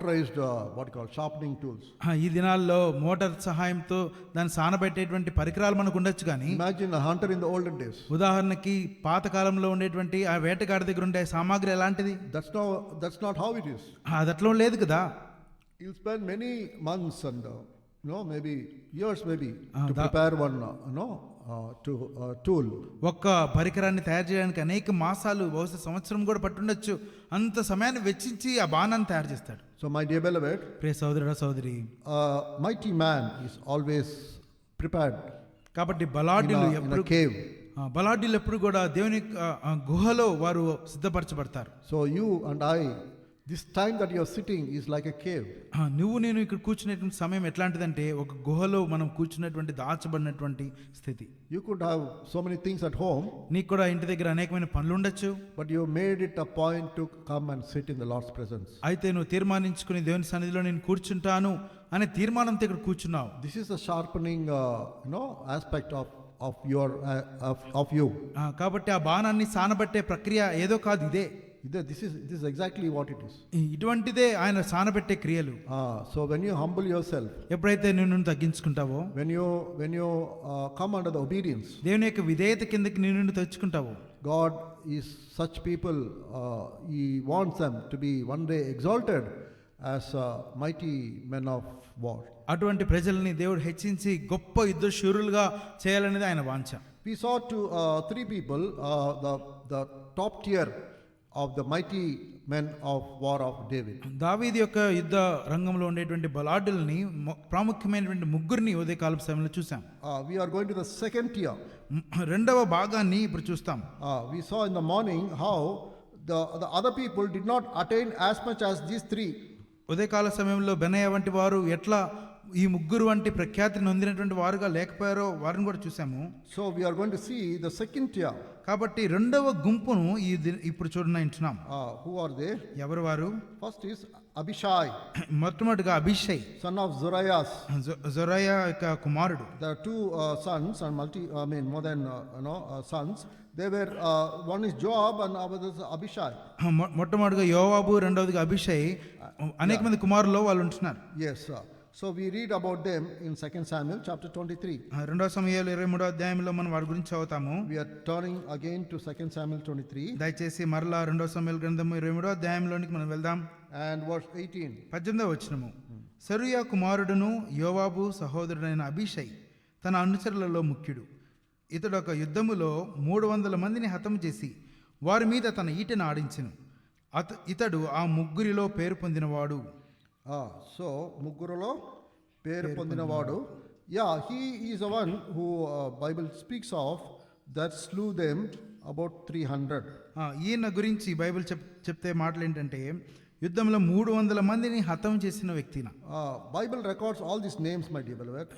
sharpening tools. ఈ దినాల్లో మోటార్ సహాయంతో దాన్ని సానబెట్టేటువంటి పరికరాలు మనకు ఉండొచ్చు. కానీ imagine a hunter in the olden days. ఉదాహరణకి పాతకాలంలో ఉండేటువంటి ఆ వేటగాడి దగ్గర ఉండే సామాగ్రి ఎలాంటిది? That's not how it is. అది అట్లా లేదు కదా. You'll spend many months and maybe years maybe to prepare one tool. ఒక్క పరికరాన్ని తయారు చేయడానికి అనేక మాసాలు, బహుశా సంవత్సరం కూడా పట్టుండొచ్చు. అంత సమయాన్ని వెచ్చించి ఆ బాణాన్ని తయారు చేస్తాడు. So my dear beloved, ప్రియ సోదరుడా సోదరి, mighty man is always prepared కాబట్టి in a cave. బలాఢ్యులు ఎప్పుడు కూడా దేవుని గుహలో వారు సిద్ధపరచబడతారు. So you and I, this time that you are sitting is like a cave. నువ్వు నేను ఇక్కడ కూర్చునేటువంటి సమయం ఎట్లాంటిదంటే ఒక గుహలో మనం కూర్చున్నటువంటి దాచబడినటువంటి స్థితి. You could have so many things at home. నీకు కూడా ఇంటి దగ్గర అనేకమైన పనులు ఉండొచ్చు. But you made it a point to come and sit in the Lord's presence. అయితే నువ్వు తీర్మానించుకుని దేవుని సన్నిధిలో నేను కూర్చుంటాను అనే తీర్మానంతో ఇక్కడ కూర్చున్నావు. This is a sharpening aspect of you. కాబట్టి ఆ బాణాన్ని సానబట్టే ప్రక్రియ ఏదో కాదు, ఇదే. This is exactly what it is. ఇటువంటిదే ఆయన సానబెట్టే క్రియలు. So when you humble yourself, ఎప్పుడైతే నిన్ను తగ్గించుకుంటావో, when you come under the obedience, దేవుని యొక్క విధేయత కిందకి నిన్ను తెచ్చుకుంటావో, God is such people, He wants them to be one day exalted as mighty men of war. అటువంటి ప్రజల్ని దేవుడు హెచ్చించి గొప్ప యుద్ధ శూరులుగా చేయాలనేది ఆయన వాంఛ. We saw three people, the top tier of the mighty men of war of David. దావీదు యొక్క యుద్ధ రంగంలో ఉండేటువంటి బలాఢ్యుల్ని ప్రాముఖ్యమైనటువంటి ముగ్గురిని ఉదయకాల సమయంలో చూసాం. We are going to the second tier. రెండవ భాగాన్ని ఇప్పుడు చూస్తాం. We saw in the morning how the other people did not attain as much as these three. ఉదయకాల సమయంలో బెనయ వంటి వారు ఎట్లా ఈ ముగ్గురు వంటి ప్రఖ్యాతిని నొందినటువంటి వారుగా లేకపోయారో వారిని కూడా చూసాము. So we are going to see the second tier. కాబట్టి రెండవ గుంపును ఇప్పుడు చూడనంటున్నాం. Who are they? ఎవరు వారు? First is Abishai, మొట్టమొదటిగా అభిషై, son of Zoriah. జొరయా యొక్క కుమారుడు. There are two sons and more than sons. They were one is Joab and other is Abishai. మొట్టమొదటిగా యోవాబు, రెండవదిగా అభిషై. అనేక మంది కుమారులు వాళ్ళు ఉంటున్నారు. Yes, sir. So we read about them in 2 Samuel chapter 23. రెండవ సమూయేలు 23వ అధ్యాయంలో మనం వారి గురించి చదువుతాము. We are turning again to 2 Samuel 23. దయచేసి మరలా రెండవ సమూయేలు గ్రంథము 23వ అధ్యాయంలోనికి మనం వెళ్దాం. And verse 18. 18వ వచనము. సెరూయా కుమారుడును యోవాబు సహోదరుడైన అభిషై తన అనుచరులలో ముఖ్యుడు. ఇతడు ఒక యుద్ధములో 300 మందిని హతం చేసి వారి మీద తన ఈటెను ఆడించెను. ఇతడు ఆ ముగ్గురిలో పేరు పొందినవాడు. So ముగ్గురులో పేరు పొందినవాడు. Yeah, he is the one who Bible speaks of that slew them about 300. ఈయన గురించి బైబిల్ చెప్తే మాటలు ఏంటంటే యుద్ధంలో 300 మందిని హతం చేసిన వ్యక్తిన. Bible records all these names my dear beloved.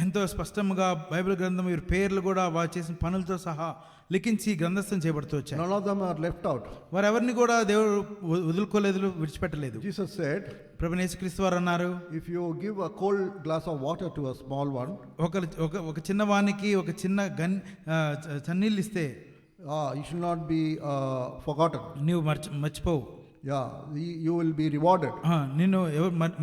ఎంతో స్పష్టంగా బైబిల్ గ్రంథం వీరి పేర్లు కూడా వారు చేసిన పనులతో సహా లిఖించి గ్రంథస్థం చేయబడుతూ వచ్చాయి. None of them are left out. వారెవరిని కూడా దేవుడు వదులుకోలేదు, విడిచిపెట్టలేదు. Jesus said, ప్రభువైన యేసుక్రీస్తు వారు అన్నారు, if you give a cold glass of water to a small one, ఒక చిన్నవానికి ఒక చిన్న చన్నీళ్ళు ఇస్తే you should not be forgotten. నీవు మర్చిపోవు. Yeah, you will be rewarded. నిన్ను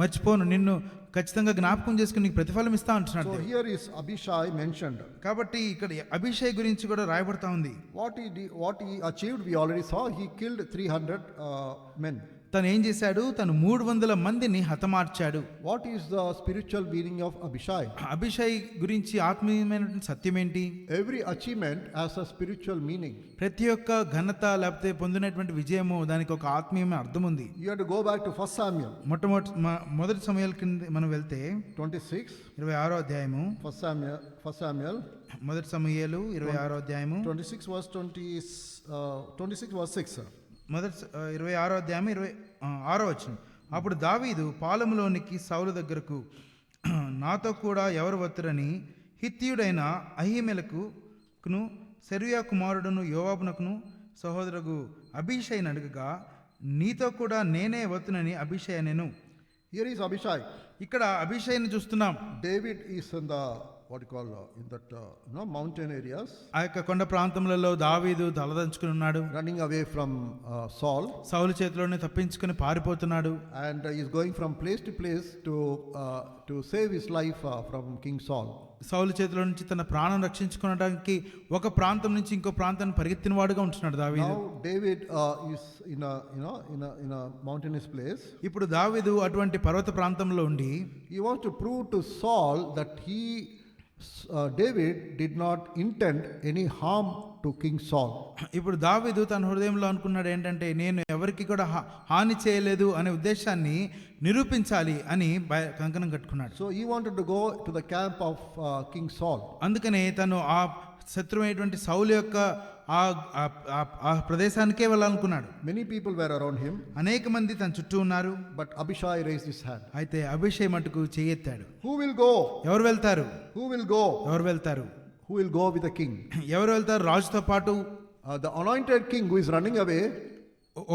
మర్చిపోను, నిన్ను ఖచ్చితంగా జ్ఞాపకం చేసుకుని నీకు ప్రతిఫలం ఇస్తా అంటున్నాడు. So here is Abishai mentioned. కాబట్టి ఇక్కడ అభిషై గురించి కూడా రాయబడతా ఉంది. What he achieved we already saw. He killed 300 men. తను ఏం చేశాడు? తను 300 మందిని హతమార్చాడు. What is the spiritual meaning of Abishai? అభిషై గురించి ఆత్మీయమైన సత్యం ఏంటి? Every achievement has a spiritual meaning. ప్రతి ఒక్క ఘనత లేకపోతే పొందినటువంటి విజయము దానికి ఒక ఆత్మీయమైన అర్థం ఉంది. You have to go back to 1 Samuel. మొదటి సమూయేలు కింద మనం వెళ్తే 26 26వ అధ్యాయము. 1 Samuel మొదటి సమూయేలు 26వ అధ్యాయము 26 verse 6. మొదటి 26వ అధ్యాయం 26వ వచనం. అప్పుడు దావీదు పాలెములోనికి సౌలు దగ్గరకు నాతో కూడా ఎవరు వత్తురని హిత్తీయుడైన అహీమెలకును సెరూయా కుమారుడును యోవాబునకును సహోదరుడు అభిషైని అడగగా నీతో కూడా నేనే వత్తునని అభిషై అనెను. Here is Abishai. ఇక్కడ అభిషైని చూస్తున్నాం. David is in the in that mountain areas. ఆ యొక్క కొండ ప్రాంతములలో దావీదు తలదంచుకుని ఉన్నాడు. Running away from Saul. సౌలు చేతిలోనే తప్పించుకుని పారిపోతున్నాడు. And he is going from place to place to save his life from King Saul. సౌలు చేతిలో నుంచి తన ప్రాణం రక్షించుకోవడానికి ఒక ప్రాంతం నుంచి ఇంకో ప్రాంతాన్ని పరిగెత్తిన వాడుగా ఉంటున్నాడు దావీదు. Now David is in a mountainous place. ఇప్పుడు దావీదు అటువంటి పర్వత ప్రాంతంలో ఉండి he wants to prove to Saul that David did not intend any harm to King Saul. ఇప్పుడు దావీదు తన హృదయంలో అనుకున్నాడు ఏంటంటే నేను ఎవరికి కూడా హాని చేయలేదు అనే ఉద్దేశాన్ని నిరూపించాలి అని కంకణం కట్టుకున్నాడు. So he wanted to go to the camp of King Saul. అందుకనే తను ఆ శత్రువైనటువంటి సౌలు యొక్క ఆ ప్రదేశానికే వెళ్ళాలనుకున్నాడు. Many people were around him. అనేక మంది తన చుట్టూ ఉన్నారు. But Abishai raised his hand. అయితే అభిషై మటుకు చేయెత్తాడు. Who will go? ఎవరు వెళ్తారు? Who will go? ఎవరు వెళ్తారు? Who will go with the king? ఎవరు వెళ్తారు రాజుతో పాటు? The anointed king who is running away.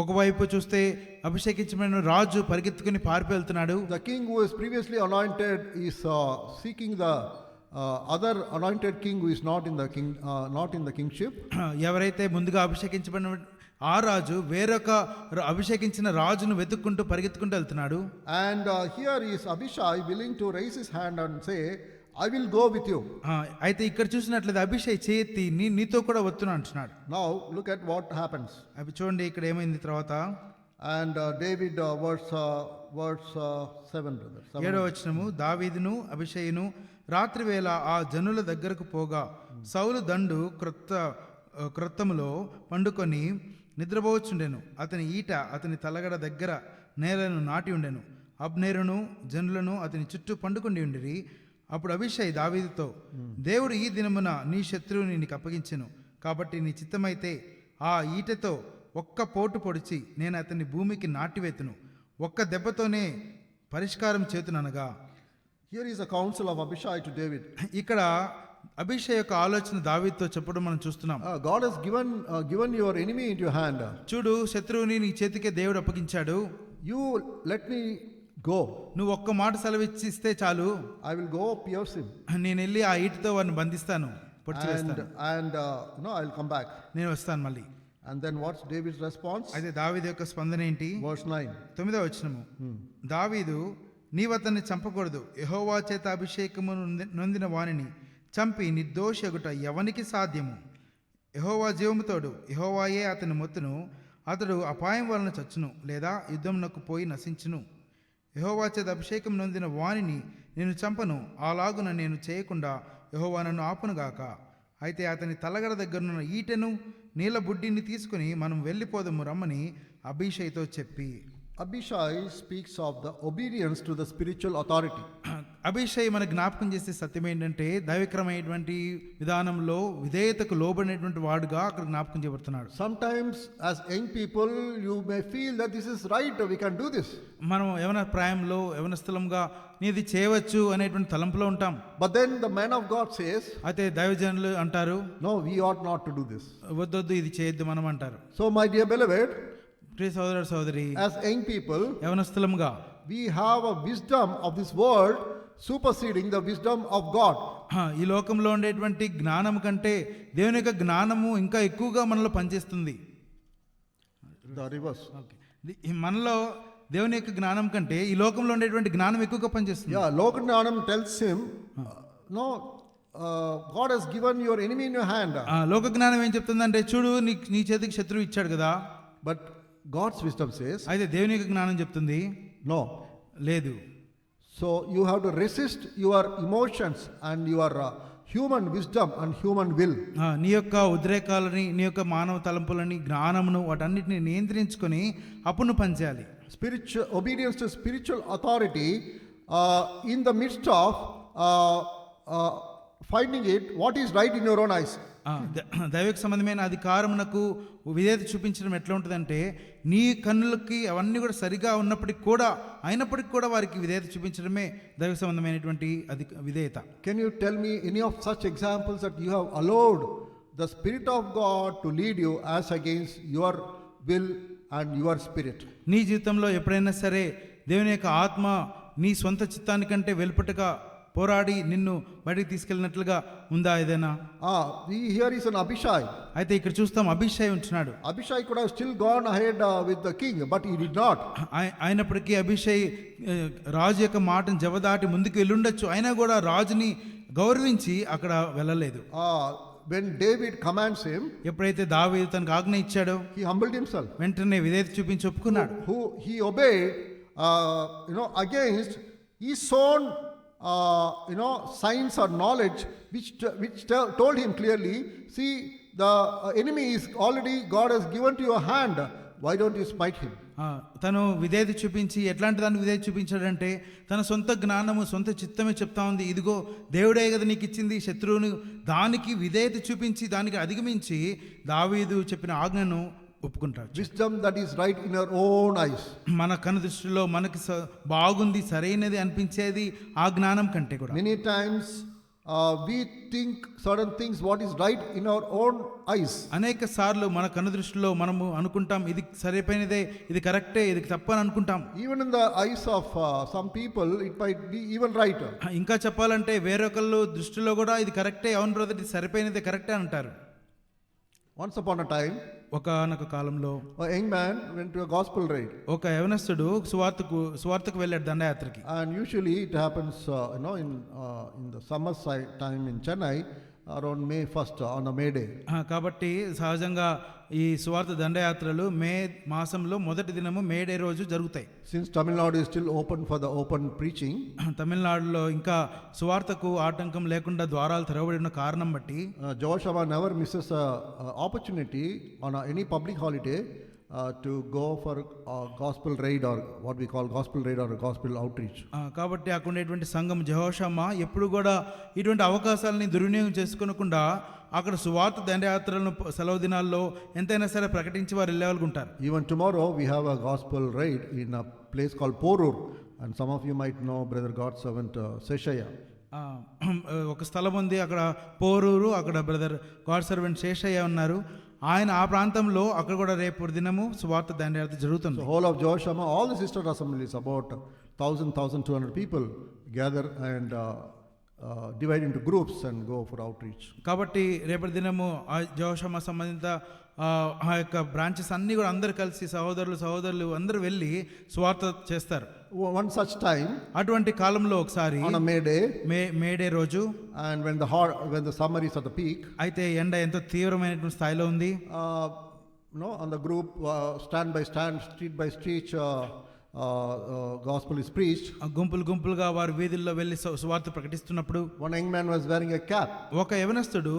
ఒకవైపు చూస్తే అభిషేకించబడిన రాజు పరిగెత్తుకుని పారిపోయి వెళ్తున్నాడు. The king who is previously anointed is seeking the other anointed king who is not in the kingship. ఎవరైతే ముందుగా అభిషేకించబడిన ఆ రాజు వేరొక అభిషేకించిన రాజును వెతుక్కుంటూ పరిగెత్తుకుంటూ వెళ్తున్నాడు. And here is Abishai willing to raise his hand and say, I will go with you. అయితే ఇక్కడ చూసినట్లయితే అభిషేక్ చేయెత్తి నీతో కూడా వస్తున్నా అంటున్నాడు. Now look at what happens. అవి చూడండి ఇక్కడ ఏమైంది తర్వాత. And David verse 7 brother. 7వ వచనము. దావీదును అభిషేయును రాత్రి వేళ ఆ జనుల దగ్గరకు పోగా సౌలు దండు క్రొత్తములో పండుకొని నిద్రపోవచ్చుండెను. అతని ఈట అతని తలగడ దగ్గర నేలను నాటి ఉండెను. అబ్నేరును జనులను అతని చుట్టూ పండుకొని ఉండిరి. అప్పుడు అబీషై దావీదుతో, దేవుడు ఈ దినమున నీ శత్రువుని నీకు అప్పగించెను, కాబట్టి నీ చిత్తమైతే ఆ ఈటతో ఒక్క పోటు పొడిచి నేను అతన్ని భూమికి నాటివేతును, ఒక్క దెబ్బతోనే పరిష్కారం చేతుననగా. Here is a counsel of Abishai to David. ఇక్కడ అబీషై యొక్క ఆలోచన దావీదుతో చెప్పడం మనం చూస్తున్నాం. God has given your enemy into your hand. చూడు, శత్రువుని నీ చేతికే దేవుడు అప్పగించాడు. You let me go. నువ్వు ఒక్క మాట సెలవిచ్చిస్తే చాలు, I will go pierce him. నేను వెళ్ళి ఆ ఈటతో వాడిని బంధిస్తాను, పొడిచివేస్తాను, And I'll come back. నేను వస్తాను మళ్ళీ. And then what's David's response? అయితే దావీదు యొక్క స్పందన ఏంటి? Verse 9. 9వ వచనము. దావీదు, నీవతన్ని చంపకూడదు, యెహోవా చేత అభిషేకము నొందిన వానిని చంపి నిర్దోషగుట ఎవనికి సాధ్యము? యెహోవా జీవముతోడు, యెహోవాయే అతని మొత్తును, అతడు అపాయం వలన చచ్చును లేదా యుద్ధమునకు పోయి నశించును. యెహోవా చేత అభిషేకం నొందిన వానిని నేను చంపను, అలాగున నేను చేయకుండా యెహోవా నన్ను ఆపునుగాక. అయితే అతని తలగడ దగ్గరున్న ఈటెను నీళ్ళ బుడ్డిని తీసుకుని మనం వెళ్ళిపోదము రమ్మని అబీషైతో చెప్పి. Abishai speaks of the obedience to the spiritual authority. Abishai మన జ్ఞాపకం చేసే సత్యం ఏంటంటే దైవికమైనటువంటి విధానంలో విధేయతకు లోబడినటువంటి వాడుగా అక్కడ జ్ఞాపకం చేయబడుతున్నాడు. Sometimes as young people you may feel that this is right, we can do this. మనం యవన ప్రాయంలో యవనస్థలంగా నీది చేయవచ్చు అనేటువంటి తలంపులో ఉంటాం. But then the man of God says, అయితే దైవజనులు అంటారు, no, we ought not to do this. వద్దొద్దు ఇది చేయొద్దు మనం అంటారు. So my dear beloved, ప్రియ సోదర సోదరి, as young people యవనస్థలంగా we have a wisdom of this world superseding the wisdom of God. ఈ లోకంలో ఉండేటువంటి జ్ఞానం కంటే దేవుని యొక్క జ్ఞానము ఇంకా ఎక్కువగా మనలో పనిచేస్తుంది. The reverse. మనలో దేవుని యొక్క జ్ఞానం కంటే ఈ లోకంలో ఉండేటువంటి జ్ఞానం ఎక్కువగా పనిచేస్తుంది. Yeah, Lokananam tells him, no, God has given your enemy in your hand. లోక జ్ఞానం ఏం చెప్తుందంటే, చూడు నీ చేతికి శత్రువు ఇచ్చాడు కదా. But God's wisdom says, అయితే దేవుని యొక్క జ్ఞానం చెప్తుంది, no. లేదు. So you have to resist your emotions and your human wisdom and human will. నీ యొక్క ఉద్రేకాలని, నీ యొక్క మానవ తలంపులని, జ్ఞానమును వాటన్నిటిని నియంత్రించుకొని అప్పుడు నువ్వు పనిచేయాలి. Spiritual obedience to spiritual authority in the midst of finding it what is right in your own eyes. దైవిక సంబంధమైన అధికారమునకు విధేయత చూపించడం ఎట్లా ఉంటుందంటే, నీ కన్నులకి అవన్నీ కూడా సరిగా ఉన్నప్పటికి కూడా అయినప్పటికీ కూడా వారికి విధేయత చూపించడమే దైవిక సంబంధమైనటువంటి విధేయత. Can you tell me any of such examples that you have allowed the Spirit of God to lead you as against your will and your spirit? నీ జీవితంలో ఎప్పుడైనా సరే దేవుని యొక్క ఆత్మ నీ సొంత చిత్తానికంటే వెలుపటగా పోరాడి నిన్ను బయటికి తీసుకెళ్ళినట్లుగా ఉందా ఏదైనా? Here is an Abishai. అయితే ఇక్కడ చూస్తాం అబీషై ఉంటున్నాడు. Abishai could have still gone ahead with the king, but he did not. అయినప్పటికీ అబీషై రాజు యొక్క మాటను జవదాటి ముందుకు వెళ్ళుండొచ్చు, అయినా కూడా రాజుని గౌరవించి అక్కడ వెళ్ళలేదు. When David commands him, ఎప్పుడైతే దావీదు తనకు ఆజ్ఞ ఇచ్చాడో he humbled himself. వెంటనే విధేయత చూపించి ఒప్పుకున్నాడు. Who he obeyed, against his own, signs or knowledge, which told him clearly, see, the enemy is already God has given to your hand. Why don't you smite him? తను విధేయత చూపించి ఎట్లాంటి దాన్ని విధేయత చూపించాడంటే, తన సొంత జ్ఞానము సొంత చిత్తమే చెప్తా ఉంది, ఇదిగో దేవుడే కదా నీకు ఇచ్చింది శత్రువును, దానికి విధేయత చూపించి దానికి అధిగమించి దావీదు చెప్పిన ఆజ్ఞను ఒప్పుకుంటాడు. Wisdom that is right in your own eyes. మన కను దృష్టిలో మనకి బాగుంది, సరైనది అనిపించేది ఆ జ్ఞానం కంటే కూడా Many times we think certain things what is right in our own eyes. అనేక సార్లు మన కను దృష్టిలో మనము అనుకుంటాం, ఇది సరైనదే, ఇది కరెక్టే, ఇది తప్పని అనుకుంటాం. Even in the eyes of some people it might be even right. ఇంకా చెప్పాలంటే వేరొకళ్ళు దృష్టిలో కూడా ఇది కరెక్టే, అవును బ్రదర్ ఇది సరిపోయినదే, కరెక్టే అంటారు. Once upon a time, ఒకనొక కాలంలో a young man went to a gospel raid. ఒక యవనస్తుడు సువార్తకు వెళ్ళాడు దండయాత్రకి. And usually it happens, in the summer time in Chennai, around May 1st, on a May Day. కాబట్టి సహజంగా ఈ సువార్త దండయాత్రలు మే మాసంలో మొదటి దినము మే డే రోజు జరుగుతాయి. Since Tamil Nadu is still open for the open preaching, తమిళనాడులో ఇంకా సువార్తకు ఆటంకం లేకుండా ద్వారాలు తెరవబడి ఉన్న కారణం బట్టి Jehoshaphat never misses a opportunity on any public holiday to go for gospel raid, or what we call gospel raid or gospel outreach. కాబట్టి అక్కడ ఉండేటువంటి సంఘం జెహోషామా ఎప్పుడు కూడా ఇటువంటి అవకాశాలని దుర్వినియోగం చేసుకోకుండా అక్కడ సువార్త దండయాత్రలను సెలవు దినాల్లో ఎంతైనా సరే ప్రకటించి వారు వెళ్ళేవాళ్ళు ఉంటారు. Even tomorrow we have a gospel raid in a place called Porur, and some of you might know brother God servant Seshaya. ఒక స్థలం ఉంది అక్కడ పోరూరు, అక్కడ బ్రదర్ గాడ్ సర్వెంట్ శేషయ్య ఉన్నారు. ఆయన ఆ ప్రాంతంలో అక్కడ కూడా రేపు దినము సువార్త దండయాత్ర జరుగుతుంది. So whole of Jehoshaphat, all the sister assemblies, about 1,200 people gather and divide into groups and go for outreach. కాబట్టి రేపటి దినము ఆ జెహోషామా సంబంధిత ఆ యొక్క బ్రాంచెస్ అన్నీ కూడా అందరు కలిసి సహోదరులు అందరూ వెళ్ళి సువార్త చేస్తారు. One such time, అటువంటి కాలంలో ఒకసారి on a May day, May day రోజు, and when the summer is at the peak, అయితే ఎండ ఎంతో తీవ్రమైనటువంటి స్థాయిలో ఉంది. on the group, stand by stand, street by street, gospel is preached. గుంపులుగా వారు వీధుల్లో వెళ్ళి సువార్త ప్రకటిస్తున్నప్పుడు One young man was wearing a cap ఒక యవనస్తుడు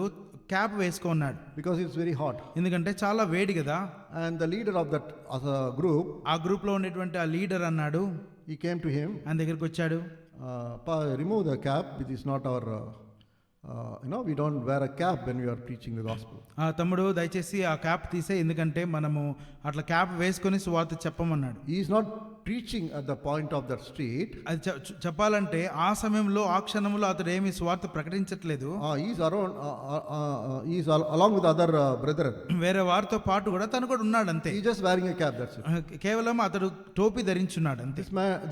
క్యాప్ వేసుకున్నాడు. because it's very hot, ఎందుకంటే చాలా వేడి కదా. and the leader of that group, ఆ గ్రూప్ లో ఉండేటువంటి ఆ లీడర్ అన్నాడు, he came to him, ఆయన దగ్గరికి వచ్చాడు. remove the cap, it is not our we don't wear a cap when we are preaching the gospel. తమ్ముడు దయచేసి ఆ క్యాప్ తీసే, ఎందుకంటే మనము అట్లా క్యాప్ వేసుకొని సువార్త చెప్పమన్నాడు. He is not preaching at the point of that street. అది చెప్పాలంటే ఆ సమయంలో ఆ క్షణంలో అతడు ఏమి సువార్త ప్రకటించట్లేదు. He is around, he is along with other brethren. వేరే వారితో పాటు కూడా తను కూడా ఉన్నాడు అంతే. He is just wearing a cap, that's it. కేవలం అతడు టోపీ ధరించున్నాడు అంతే.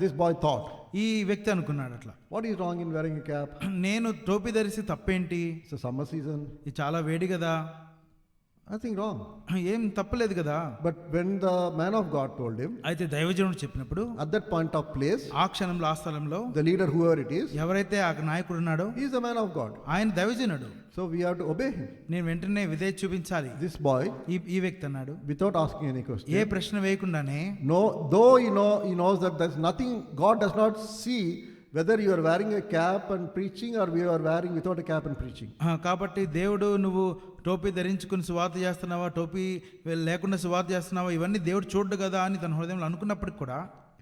This boy thought, ఈ వ్యక్తి అనుకున్నాడు అట్లా, what is wrong in wearing a cap? నేను టోపీ ధరిస్తే తప్పేంటి, It's a summer season, ఇది చాలా వేడి కదా, nothing wrong. ఏం తప్పలేదు కదా. But when the man of God told him, అయితే దైవజనుడు చెప్పినప్పుడు at that point of place, ఆ క్షణంలో ఆ స్థలంలో the leader, whoever it is, ఎవరైతే ఆ నాయకుడు ఉన్నాడో he is the man of God, ఆయన దైవజనుడు, so we have to obey him. నేను వెంటనే విధేయత చూపించాలి. This boy, ఈ వ్యక్తి అన్నాడు, without asking any question, ఏ ప్రశ్న వేయకుండానే, though he knows that there's nothing, God does not see whether you are wearing a cap and preaching or you are wearing without a cap and preaching. కాబట్టి దేవుడు నువ్వు టోపీ ధరించుకుని సువార్త చేస్తున్నావా, టోపీ లేకుండా సువార్త చేస్తున్నావా, ఇవన్నీ దేవుడు చూడ్డు కదా అని తన హృదయంలో అనుకున్నప్పటికి కూడా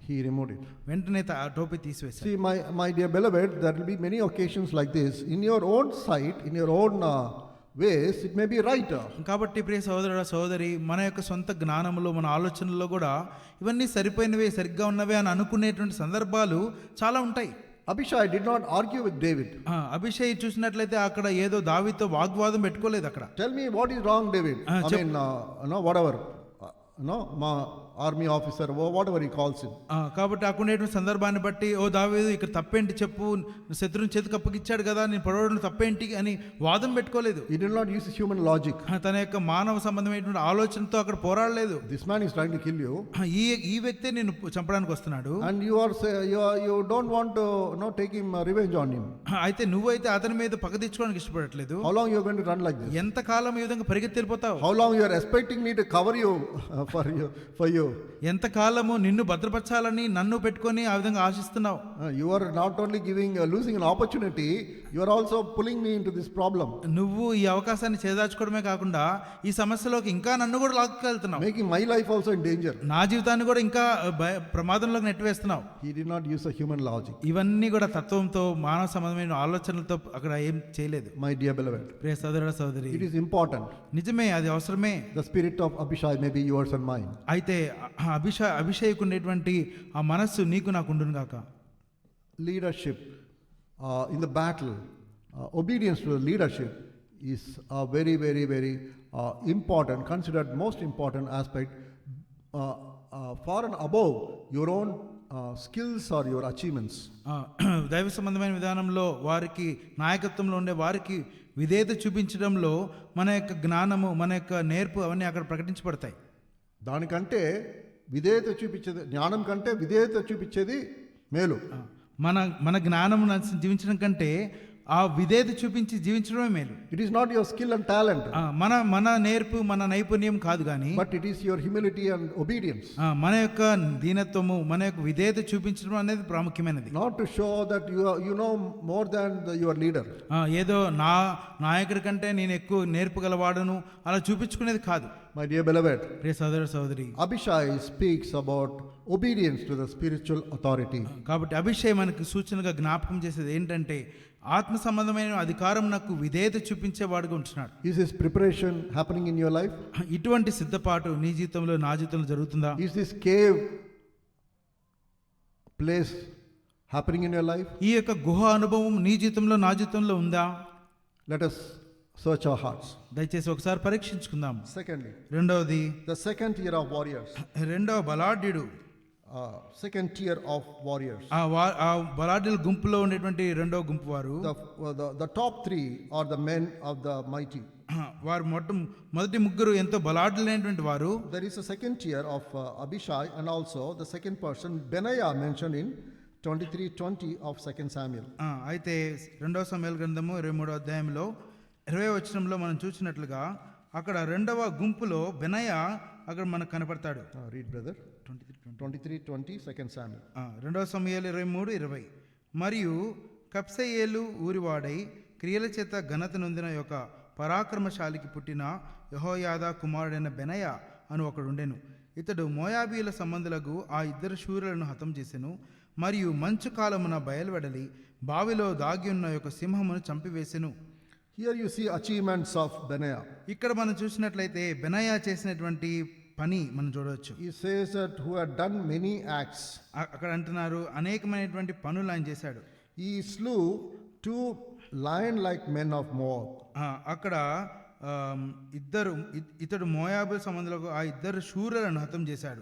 he removed it. వెంటనే ఆ టోపీ తీసివేశాడు. See, my dear beloved, there will be many occasions like this in your own sight, in your own ways, it may be right. కాబట్టి ప్రియ సహోదరి, మన యొక్క సొంత జ్ఞానంలో, మన ఆలోచనల్లో కూడా ఇవన్నీ సరిపోయినవే, సరిగ్గా ఉన్నవే అని అనుకునేటువంటి సందర్భాలు చాలా ఉంటాయి. Abishai did not argue with David. Abhishek చూసినట్లయితే అక్కడ ఏదో దావీదుతో వాగ్వాదం పెట్టుకోలేదు. అక్కడ Tell me what is wrong, David. Whatever, army officer, whatever he calls him. కాబట్టి అక్కడేటువంటి సందర్భాన్ని బట్టి, ఓ దావీదు ఇక్కడ తప్పేంటి చెప్పు, శత్రుని చేతికి అప్పగిచ్చాడు కదా, నేను పడవడం తప్పేంటి అని వాదం పెట్టుకోలేదు. He did not use human logic. తన యొక్క మానవ సంబంధమైనటువంటి ఆలోచనతో అక్కడ పోరాడలేదు. This man is trying to kill you. ఈ వ్యక్తే నేను చంపడానికి వస్తున్నాడు, and you don't want to take him revenge on him. అయితే నువ్వైతే అతని మీద పగ తెచ్చుకోవడానికి ఇష్టపడట్లేదు. How long you are going to run like this? ఎంత కాలం ఈ విధంగా పరిగెత్తిపోతావు? How long you are expecting me to cover you for you? ఎంత కాలము నిన్ను భద్రపరచాలని నన్ను పెట్టుకొని ఆ విధంగా ఆశిస్తున్నావు? You are not only losing an opportunity, you are also pulling me into this problem. నువ్వు ఈ అవకాశాన్ని చేదాచుకోవడమే కాకుండా ఈ సమస్యలోకి ఇంకా నన్ను కూడా లాక్కెళ్తున్నావు, making my life also in danger. నా జీవితాన్ని కూడా ఇంకా ప్రమాదంలోకి నెట్టివేస్తున్నావు. He did not use a human logic. ఇవన్నీ కూడా తత్వంతో, మానవ సంబంధమైన ఆలోచనలతో అక్కడ ఏం చేయలేదు. My dear beloved, ప్రియ సోదరి, it is important. నిజమే, అది అవసరమే. The spirit of Abishai may be yours and mine. అయితే అభిషేక్ ఉండేటువంటి ఆ మనస్సు నీకు నాకు ఉండును గాక. Leadership in the battle, obedience to the leadership is a very, very, very important, considered most important aspect, far and above your own skills or your achievements. దైవ సంబంధమైన విధానంలో వారికి నాయకత్వంలో ఉండే వారికి విధేయత చూపించడంలో మన యొక్క జ్ఞానము, మన యొక్క నేర్పు అవన్నీ అక్కడ ప్రకటించబడతాయి. దానికంటే విధేయత చూపించేది, జ్ఞానం కంటే విధేయత చూపించేది మేలు. మన జ్ఞానం జీవించడం కంటే ఆ విధేయత చూపించి జీవించడమే మేలు. It is not your skill and talent, మన నేర్పు మన నైపుణ్యం కాదు కానీ but it is your humility and obedience. మన యొక్క దీనత్వము మన యొక్క విధేయత చూపించడం అనేది ప్రాముఖ్యమైనది. Not to show that you know more than your leader. ఏదో నా నాయకుడి కంటే నేను ఎక్కువ నేర్పగలవాడును అలా చూపించుకునేది కాదు. My dear beloved, ప్రియ సోదర సోదరి, Abishai speaks about obedience to the spiritual authority. కాబట్టి అభిషేక్ మనకు సూచనగా జ్ఞాపకం చేసేది ఏంటంటే ఆత్మ సంబంధమైన అధికారం నాకు విధేయత చూపించేవాడుగా ఉంటున్నాడు. Is this preparation happening in your life? ఇటువంటి సిద్ధపాటు నీ జీవితంలో నా జీవితంలో జరుగుతుందా? Is this cave place happening in your life? ఈ యొక్క గుహ అనుభవం నీ జీవితంలో నా జీవితంలో ఉందా? Let us search our hearts. దయచేసి ఒకసారి పరీక్షించుకుందాం. Secondly, రెండవది the second tier of warriors. రెండవ బలాఢ్యుడు, Second tier of warriors. ఆ బలాఢ్యుల గుంపులో ఉండేటువంటి రెండవ గుంపు వారు, The top three are the men of the mighty. వారు మొదటి ముగ్గురు ఎంతో బలాఢ్యులైనటువంటి వారు. There is a second tier of Abishai and also the second person Benaiah mentioned in 23:20 of 2 Samuel. అయితే రెండవ సమయాల గ్రంథము 23వ అధ్యాయంలో 20వ వచనంలో మనం చూసినట్లుగా అక్కడ రెండవ గుంపులో బెనయా అక్కడ మనకు కనపడతాడు. Read brother. 23:20 2 Samuel. రెండవ సమయాలు 23:20. మరియు కప్సెయేలు ఊరివాడై క్రియల చేత ఘనత నొందిన యొక్క పరాక్రమశాలికి పుట్టిన యెహోయాదా కుమారుడైన బెనయా అని ఒకడుండెను. ఇతడు మోయాబీల సంబంధులకు ఆ ఇద్దరు శూరులను హతం చేసెను. మరియు మంచు కాలమున బయలువెడలి బావిలో దాగి ఉన్న యొక్క సింహమును చంపివేసెను. Here you see achievements of Benaiah. ఇక్కడ మనం చూసినట్లయితే బెనయా చేసినటువంటి పని మనం చూడవచ్చు. He says that who had done many acts. అక్కడ అంటున్నారు అనేకమైనటువంటి పనులు ఆయన చేశాడు. He slew 2 lion-like men of Moab. అక్కడ ఇతడు మోయాబు సంబంధులకు ఆ ఇద్దరు శూరులను హతం చేశాడు.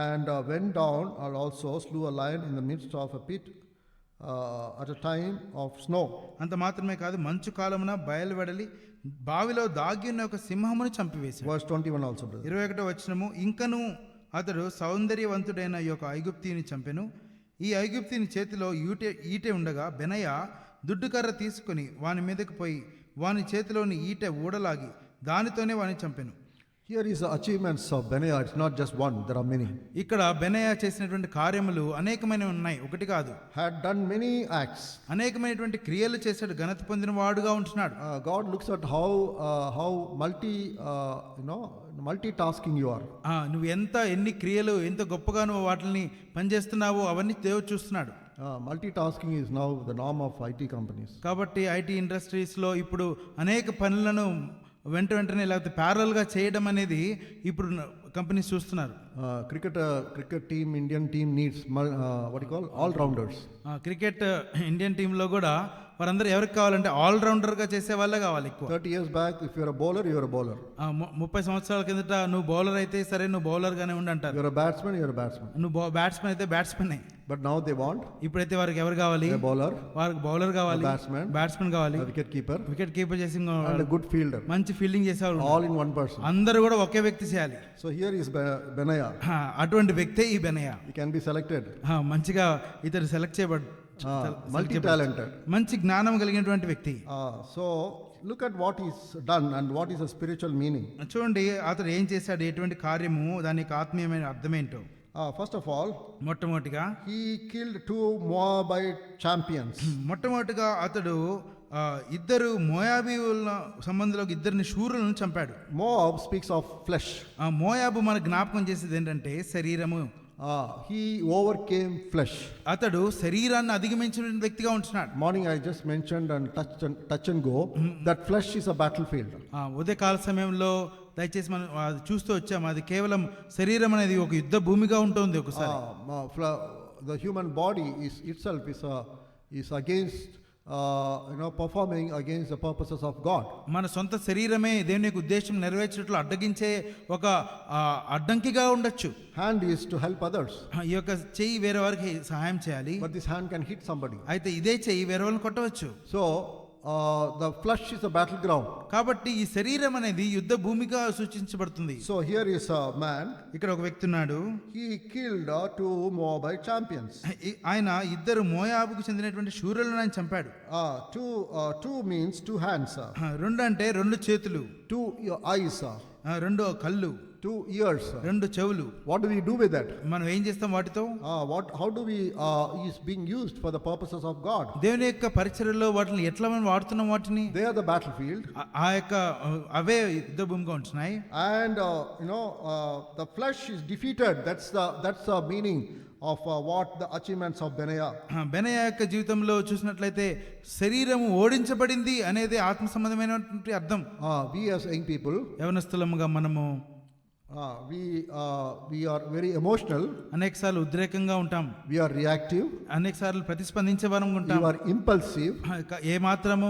And went down and also slew a lion in the midst of a pit at a time of snow. అంత మాత్రమే కాదు, మంచు కాలమున బయలువెడలి బావిలో దాగి ఉన్న ఒక సింహమును చంపివేశాడు. Verse 21 also brother. 21వ వచనము, ఇంకను అతడు సౌందర్యవంతుడైన ఈ యొక్క ఐగుప్తీని చంపెను. ఈ ఐగుప్తీని చేతిలో ఈటె ఉండగా బెనయా దుడ్డుకర్ర తీసుకుని వాని మీదకు పోయి వాని చేతిలోని ఈటె ఊడలాగి దానితోనే వాని చంపెను. Here is the achievements of Benaiah. It's not just one, there are many. ఇక్కడ బెనయా చేసినటువంటి కార్యములు అనేకమైనవి ఉన్నాయి, ఒకటి కాదు. Had done many acts. అనేకమైనటువంటి క్రియలు చేశాడు, ఘనత పొందిన వాడుగా ఉంటున్నాడు. God looks at how multitasking you are. నువ్వు ఎన్ని క్రియలు ఎంత గొప్పగా నువ్వు వాటిని పనిచేస్తున్నావో అవన్నీ దేవుడు చూస్తున్నాడు. Multitasking is now the norm of IT companies. కాబట్టి ఐటీ ఇండస్ట్రీస్లో ఇప్పుడు అనేక పనులను వెంటనే లేకపోతే ప్యారల్గా చేయడం అనేది ఇప్పుడు కంపెనీస్ చూస్తున్నారు. Cricket team, Indian team needs all-rounders. Cricket Indian టీంలో కూడా వారందరూ ఎవరికి కావాలంటే ఆల్రౌండర్గా చేసే వాళ్ళే కావాలి ఎక్కువ. 30 years back, if you're a bowler, you're a bowler. 30 సంవత్సరాల కిందట నువ్వు బౌలర్ అయితే సరే, నువ్వు బౌలర్గానే ఉండి అంటారు. You're a batsman, you're a batsman. నువ్వు బ్యాట్స్మెన్ అయితే batsmen. But now they want ఇప్పుడైతే వారికి ఎవరు కావాలి? a bowler, వారికి బౌలర్ కావాలి, బ్యాట్స్మెన్ కావాలి, a wicket keeper, wicket keeper చేసి and a good fielder. మంచి ఫీల్డింగ్ చేసేవారు, all in one person. అందరూ కూడా ఒకే వ్యక్తి చేయాలి. So here is Benaiah. అటువంటి వ్యక్తే ఈ బెనయా. He can be selected. మంచిగా ఇతడు సెలెక్ట్ చేయబడు, multi-talented, మంచి జ్ఞానం కలిగినటువంటి వ్యక్తి. So look at what he's done and what is the spiritual meaning. చూడండి అతడు ఏం చేశాడు, ఎటువంటి కార్యము, దానికి ఆత్మీయమైన అర్థమేంటో. First of all, మొట్టమొదటిగా he killed 2 Moabite champions. మొట్టమొదటిగా అతడు ఇద్దరు మోయాబీల సంబంధంలో ఇద్దరిని శూరులను చంపాడు. Moab speaks of flesh. మోయాబు మన జ్ఞాపకం చేసేది ఏంటంటే శరీరము. He overcame flesh. అతడు శరీరాన్ని అధిగమించిన వ్యక్తిగా ఉంటున్నాడు. Morning I just mentioned and touch and go that flesh is a battlefield. ఉదయకాల సమయంలో దయచేసి మనం చూస్తూ వచ్చాము, అది కేవలం శరీరం అనేది ఒక యుద్ధ భూమిగా ఉంటుంది. ఒకసారి the human body itself is against performing against the purposes of God. మన సొంత శరీరమే దేవుని యొక్క ఉద్దేశం నెరవేర్చేట్లు అడ్డగించే ఒక అడ్డంకిగా ఉండొచ్చు. Hand is to help others. ఈ యొక్క చెయ్యి వేరే వారికి సహాయం చేయాలి, but this hand can hit somebody. అయితే ఇదే చెయ్యి వేరే వాళ్ళని కొట్టవచ్చు. So the flesh is a battleground. కాబట్టి ఈ శరీరం అనేది యుద్ధ భూమిగా సూచించబడుతుంది. So here is a man, ఇక్కడ ఒక వ్యక్తి ఉన్నాడు. he killed two Moabite champions. ఆయన ఇద్దరు మోయాబుకు చెందినటువంటి శూరులను ఆయన చంపాడు. Two means two hands, రెండు అంటే రెండు చేతులు, two eyes, రెండు కళ్ళు, two ears. రెండు చెవులు. What do we do with that? మనం ఏం చేస్తాం వాటితో? How do we is being used for the purposes of God? దేవుని యొక్క పరిచర్యలో వాటిని ఎట్లా మనం వాడుతున్నాం వాటిని? They are the battlefield. ఆ యొక్క అవే యుద్ధ భూమిగా ఉంటున్నాయి. And the flesh is defeated. That's the meaning of what the achievements of Benaiah. బెనయా యొక్క జీవితంలో చూసినట్లయితే శరీరము ఓడించబడింది అనేది ఆత్మ సంబంధమైనటువంటి అర్థం. We as young people, యవనస్తులముగా మనము we are very emotional. అనేకసార్లు ఉద్రేకంగా ఉంటాం, We are reactive. అనేకసార్లు ప్రతిస్పందించే వారంగా ఉంటాం, We are impulsive. ఏ మాత్రము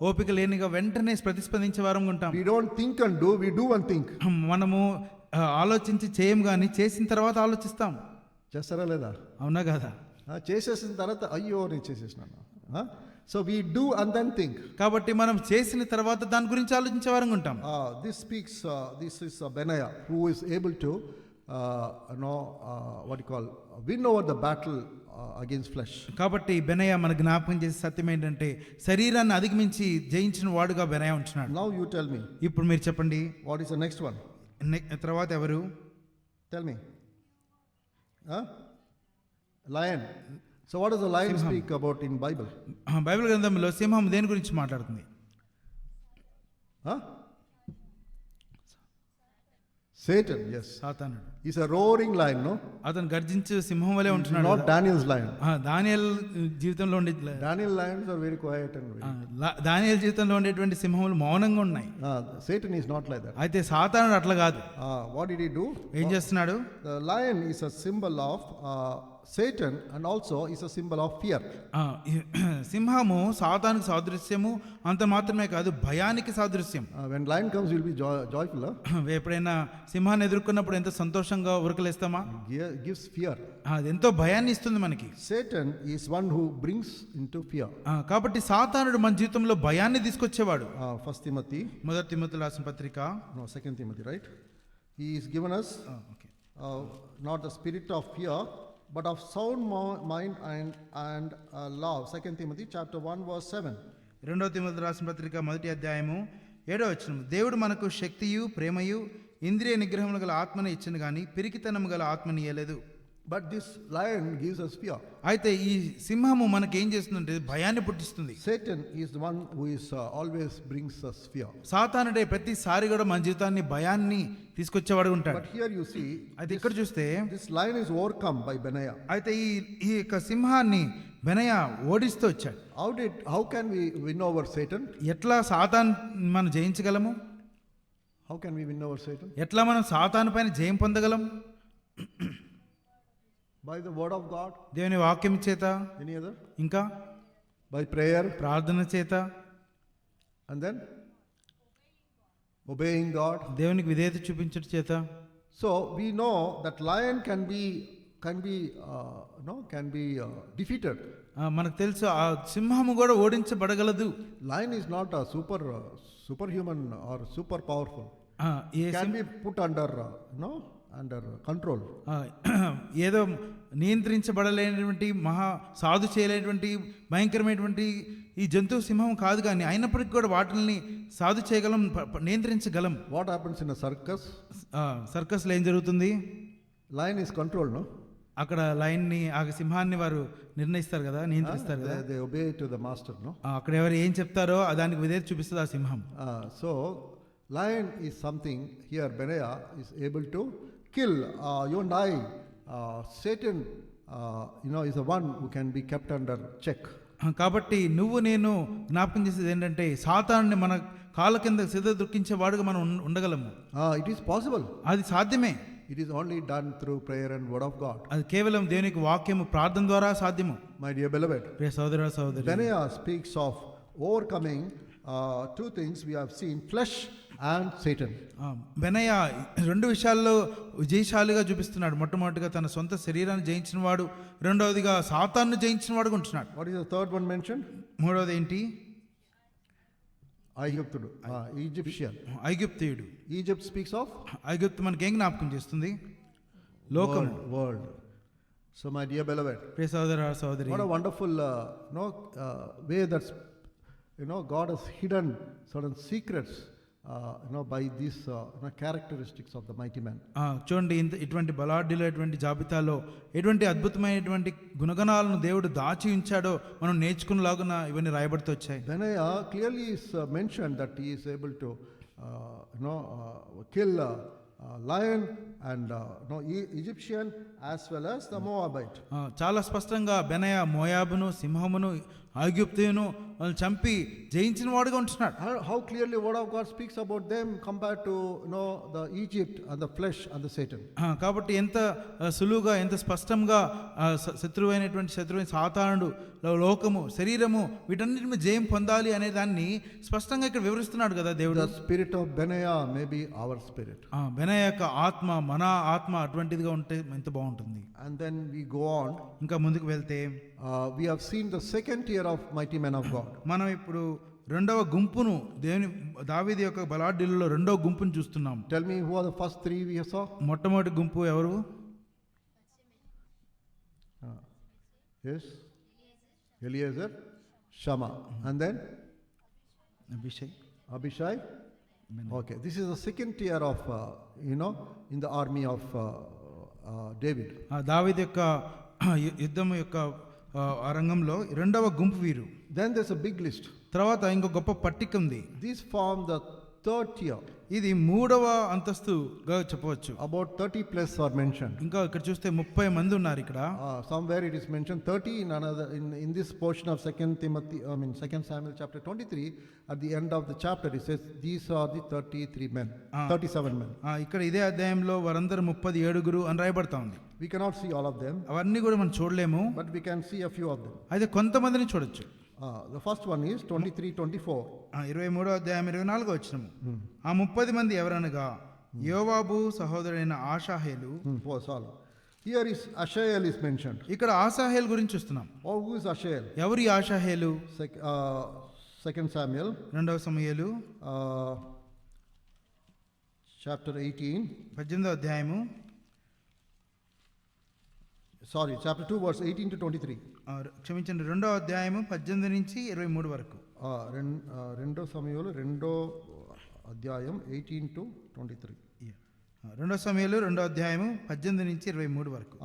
ఓపిక లేనిగా వెంటనే ప్రతిస్పందించే వారంగా ఉంటాం. We don't think and do. We do and think. మనము ఆలోచించి చేయం కానీ చేసిన తర్వాత ఆలోచిస్తాం. చేస్తారా లేదా? అవునా కదా? చేసేసిన తర్వాత అయ్యో నేను చేసేసినాను. So we do and then think. కాబట్టి మనం చేసిన తర్వాత దాని గురించి ఆలోచించే వారంగా ఉంటాం. This speaks, this is Benaiah who is able to what you call win over the battle against flesh. కాబట్టి బెనయా మన జ్ఞాపకం చేసే సత్యం ఏంటంటే శరీరాన్ని అధిగమించి జయించిన వాడుగా బెనయా ఉంటున్నాడు. Now you tell me. ఇప్పుడు మీరు చెప్పండి, What is the next one? తర్వాత ఎవరు? Tell me. Lion. So what does the lion speak about in Bible? Bible గ్రంథంలో సింహం దేని గురించి మాట్లాడుతుంది? Satan, yes. సాతానుడు. He's a roaring lion, no? అతను గర్జించే సింహం వలె ఉంటున్నాడు. Not Daniel's lion. దానియేల్ జీవితంలో ఉండే Daniel lions are very quiet and very. Daniel జీవితంలో ఉండేటువంటి సింహములు మౌనంగా ఉన్నాయి. Satan is not like that. అయితే సాతానుడు అట్లా కాదు. What did he do? ఏం చేస్తున్నాడు? The lion is a symbol of Satan and also is a symbol of fear. సింహము సాతానుకు సాదృశ్యము, అంత మాత్రమే కాదు భయానికి సాదృశ్యం. When lion comes, you'll be joyful. ఎప్పుడైనా సింహాన్ని ఎదుర్కొన్నప్పుడు ఎంత సంతోషంగా ఉరకలేస్తామా? Gives fear. అది ఎంతో భయాన్ని ఇస్తుంది మనకి. Satan is one who brings into fear. కాబట్టి సాతానుడు మన జీవితంలో భయాన్ని తీసుకొచ్చేవాడు. First Timothy. మొదటి తిమోతి రాసిన పత్రిక. No, Second Timothy, right? He is given us not the spirit of fear, but of sound mind and love. Second Timothy chapter 1 verse 7. రెండవ Timothy రాసిన పత్రిక మొదటి అధ్యాయము 7వ వచనం. దేవుడు మనకు శక్తియు ప్రేమయు ఇంద్రియ నిగ్రహములు గల ఆత్మను ఇచ్చెను గాని పిరికితనము గల ఆత్మని ఇయ్యలేదు. But this lion gives us fear. అయితే ఈ సింహము మనకి ఏం చేస్తుందంటే భయాన్ని పుట్టిస్తుంది. Satan is the one who is always brings us fear. సాతానుడే ప్రతిసారి కూడా మన జీవితాన్ని భయాన్ని తీసుకొచ్చేవాడు ఉంటాడు. But here you see, అయితే ఇక్కడ చూస్తే this lion is overcome by Benaiah. అయితే ఈ యొక్క సింహాన్ని బెనయా ఓడిస్తూ వచ్చాడు. How can we win over Satan? ఎట్లా సాతాన్ మనం జయించగలము? How can we win over Satan? ఎట్లా మనం సాతాను పైన జయం పొందగలం? By the word of God. దేవుని వాక్యం చేత. Any other? ఇంకా by prayer. ప్రార్థన చేత. And then obeying God. దేవునికి విధేయత చూపించడం చేత. So we know that lion can be defeated. మనకు తెలుసు ఆ సింహము కూడా ఓడించబడగలదు. Lion is not a superhuman or super powerful. Can be put under control. ఏదో నియంత్రించబడలేనటువంటి మహా సాధు చేయలేనటువంటి భయంకరమైనటువంటి ఈ జంతువు సింహం కాదు, కానీ అయినప్పటికీ కూడా వాటిని సాధు చేయగలం, నియంత్రించగలం. What happens in a circus? సర్కస్లో ఏం జరుగుతుంది? Lion is controlled, no? అక్కడ లైన్ని ఆ సింహాన్ని వారు నిర్ణయిస్తారు కదా, నియంత్రిస్తారు కదా. They obey to the master, no? అక్కడ ఎవరు ఏం చెప్తారో దానికి విధేయత చూపిస్తుంది ఆ సింహం. So lion is something here. Benaiah is able to kill you and I. Satan is the one who can be kept under check. కాబట్టి నువ్వు నేను జ్ఞాపకం చేసేది ఏంటంటే సాతానుని మన కాళ్ళ కింద సిద్ధ దొక్కించే వాడుగా మనం ఉండగలము. It is possible. అది సాధ్యమే. It is only done through prayer and word of God. అది కేవలం దేవునికి వాక్యము ప్రార్థన ద్వారా సాధ్యము. My dear beloved, ప్రియ సోదర సోదరి, Benaiah speaks of overcoming two things we have seen: flesh and Satan. బెనయా రెండు విషయాల్లో విజయశాలిగా చూపిస్తున్నాడు. మొట్టమొదటిగా తన సొంత శరీరాన్ని జయించిన వాడు, రెండవదిగా సాతాను జయించిన వాడు ఉంటున్నాడు. What is the third one mentioned? మూడవది ఏంటి? ఐగుప్తుడు, ఈజిప్షియన్. ఐగుప్తీయుడు. Egypt speaks of ఐగుప్తు మనకి ఏం జ్ఞాపకం చేస్తుంది? లోకం. world. So my dear beloved, ప్రియ సోదర సోదరి, what a wonderful way that's God has hidden certain secrets by these characteristics of the mighty man. చూడండి, ఇటువంటి బలాఢ్యుల ఇటువంటి జాబితాలో ఎటువంటి అద్భుతమైనటువంటి గుణగణాలను దేవుడు దాచి ఉంచాడో మనం నేర్చుకునేలాగున ఇవన్నీ రాయబడుతూ వచ్చాయి. Benaiah clearly is mentioned that he is able to kill lion and Egyptian as well as the Moabite. చాలా స్పష్టంగా బెనయ మోయాబును, సింహమును, ఐగుప్తును వాళ్ళని చంపి జయించిన వాడుగా ఉంటున్నాడు. How clearly word of God speaks about them compared to the Egypt and the flesh and the Satan. కాబట్టి ఎంత సులువుగా, ఎంత స్పష్టంగా శత్రువైన సాతానుడు, లోకము, శరీరము వీటన్నిటి మీద జయం పొందాలి అనే దాన్ని స్పష్టంగా ఇక్కడ వివరిస్తున్నాడు కదా దేవుడు. The spirit of Benaiah may be our spirit. బెనయ యొక్క ఆత్మ మన ఆత్మ అటువంటిదిగా ఉంటే ఎంత బాగుంటుంది. And then we go on. ఇంకా ముందుకు వెళ్తే we have seen the second tier of mighty men of God. మనం ఇప్పుడు రెండవ గుంపును, దావీదు యొక్క బలాఢ్యులలో రెండవ గుంపును చూస్తున్నాం. Tell me who are the first three we saw? మొట్టమొదటి గుంపు ఎవరు? Yes, Eliezer, Shammah, and then Abishai. Okay, this is the second tier of in the army of David. దావీదు యొక్క యుద్ధం యొక్క రంగంలో రెండవ గుంపు వీరు. Then there's a big list. తర్వాత ఇంకో గొప్ప పట్టిక ఉంది. These form the third tier. ఇది మూడవ అంతస్తుగా చెప్పవచ్చు. About 30 plus are mentioned. ఇంకా ఇక్కడ చూస్తే 30 మంది ఉన్నారు ఇక్కడ. Somewhere it is mentioned 30 in another in this portion of 2 Samuel chapter 23. At the end of the chapter it says these are the 33 men, 37 men. ఇక్కడ ఇదే అధ్యాయంలో వారందరూ 37 అని రాయబడతా ఉంది. We cannot see all of them. అవన్నీ కూడా మనం చూడలేము. But we can see a few of them. అయితే కొంతమందిని చూడొచ్చు. The first one is 23-24. 23వ అధ్యాయం 24వ వచనం. ఆ 30 మంది ఎవరనగా యోవాబు సహోదరుడైన ఆషాహేలు. Here is Ashael is mentioned. ఇక్కడ ఆషాహేలు గురించి చూస్తున్నాం. Oh, who is Ashael? ఎవరి ఆషాహేలు? 2 Samuel. రెండవ సమూయేలు chapter 18. 18వ అధ్యాయము. Sorry, chapter 2 verse 18 to 23. క్షమించండి, రెండవ అధ్యాయము 18 నుంచి 23 వరకు. రెండో సమయంలో రెండో అధ్యాయం 18 to 23. రెండో సమయంలో రెండో అధ్యాయము 18 నుంచి 23 వరకు.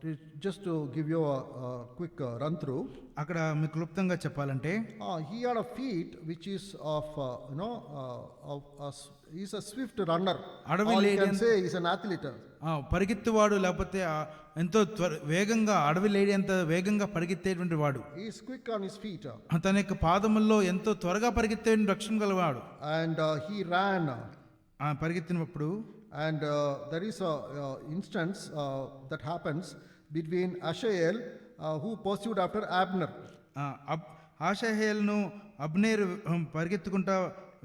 We just to give you a quick run through. అక్కడ మీకు క్లుప్తంగా చెప్పాలంటే he had a feat which is of he's a swift runner. Or you can say he's an athlete. పరిగెత్తువాడు, లేకపోతే ఎంతో వేగంగా, అడవి లేడి అంత వేగంగా పరిగెత్తేటువంటి వాడు. He is quick on his feet. తన యొక్క పాదముల్లో ఎంతో త్వరగా పరిగెత్తే రక్షణ గలవాడు. And he ran. పరిగెత్తినప్పుడు and there is a instance that happens between Ashael who pursued after Abner. ఆషాహేలును Abner పరిగెత్తుకుంటా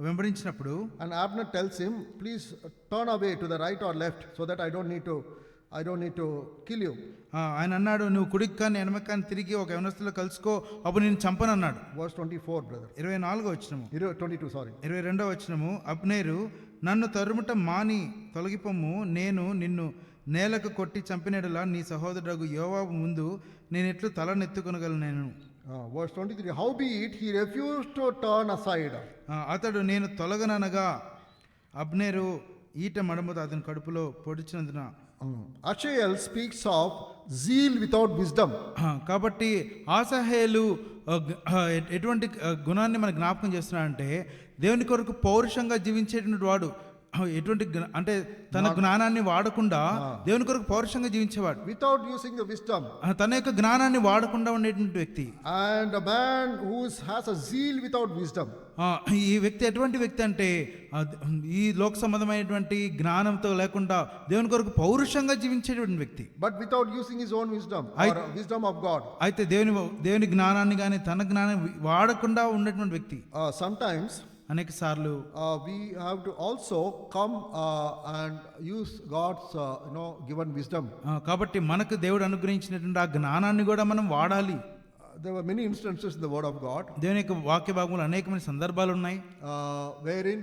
వెంబడించినప్పుడు and Abner tells him, please turn away to the right or left so that I don't need to kill you. ఆయన అన్నాడు, నువ్వు కుడికి కానీ ఎడమకి కానీ తిరిగి ఒక యవనస్తులో కలుసుకో, అప్పుడు నేను చంపను అన్నాడు. Verse 24 brother. 24వ వచనము. 22 sorry. 22వ వచనము. అబ్నేరు, నన్ను తరుముట మాని తొలగిపోము, నేను నిన్ను నేలకు కొట్టి చంపినట్లా నీ సహోదరుడు యోవాబు ముందు నేను ఎట్లు తలనెత్తుకొనగలను. Verse 23, howbeit he refused to turn aside. అతడు నేను తొలగననగా అబ్నేరు ఈట మడమతో అతని కడుపులో పొడిచినందున. Ashael speaks of zeal without wisdom. కాబట్టి ఆషాహేలు ఎటువంటి గుణాన్ని మన జ్ఞాపకం చేస్తున్నాడంటే దేవుని కొరకు పౌరుషంగా జీవించేటువంటి వాడు. ఎటువంటి అంటే తన జ్ఞానాన్ని వాడకుండా దేవుని కొరకు పౌరుషంగా జీవించేవాడు. Without using the wisdom. తన యొక్క జ్ఞానాన్ని వాడకుండా ఉండేటువంటి వ్యక్తి. And a man who has a zeal without wisdom. ఈ వ్యక్తి ఎటువంటి వ్యక్తి అంటే ఈ లోక సంబంధమైనటువంటి జ్ఞానంతో లేకుండా దేవుని కొరకు పౌరుషంగా జీవించేటువంటి వ్యక్తి. But without using his own wisdom or wisdom of God. అయితే దేవుని జ్ఞానాన్ని కానీ తన జ్ఞానాన్ని వాడకుండా ఉండేటువంటి వ్యక్తి. Sometimes అనేక సార్లు we have to also come and use God's given wisdom. కాబట్టి మనకు దేవుడు అనుగ్రహించినటువంటి ఆ జ్ఞానాన్ని కూడా మనం వాడాలి. there were many instances in the Word of God దేవుని యొక్క వాక్య భాగంలో అనేకమైన సందర్భాలు ఉన్నాయి. wherein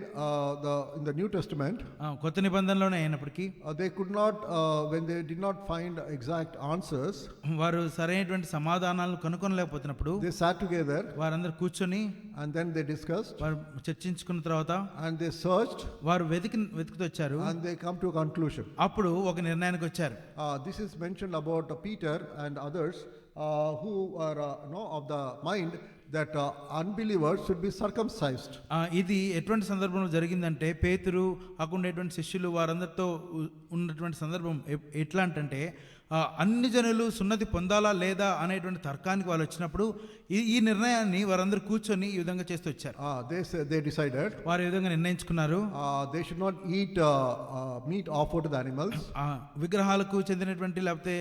in the New Testament కొత్త నిబంధనలోనే అయినప్పటికీ they could not, when they did not find exact answers, వారు సరైనటువంటి సమాధానాలను కనుగొనలేకపోతున్నప్పుడు they sat together వారందరూ కూర్చొని and then they discussed వారు చర్చించుకున్న తర్వాత and they searched వారు వెతుకుతూ వచ్చారు. and they come to a conclusion. అప్పుడు ఒక నిర్ణయానికి వచ్చారు. This is mentioned about Peter and others who are of the mind that unbelievers should be circumcised. ఇది ఎటువంటి సందర్భంలో జరిగిందంటే పేతురు అక్కడ ఉండేటువంటి శిష్యులు వారందరితో ఉన్నటువంటి సందర్భం ఎట్లా అంటే అన్ని జనులు సున్నతి పొందాలా లేదా అనేటువంటి తర్కానికి వాళ్ళు వచ్చినప్పుడు ఈ నిర్ణయాన్ని వారందరూ కూర్చొని ఈ విధంగా చేస్తూ వచ్చారు. They decided వారు ఈ విధంగా నిర్ణయించుకున్నారు. they should not eat meat offered to the animals. విగ్రహాలకు చెందినటువంటి లేకపోతే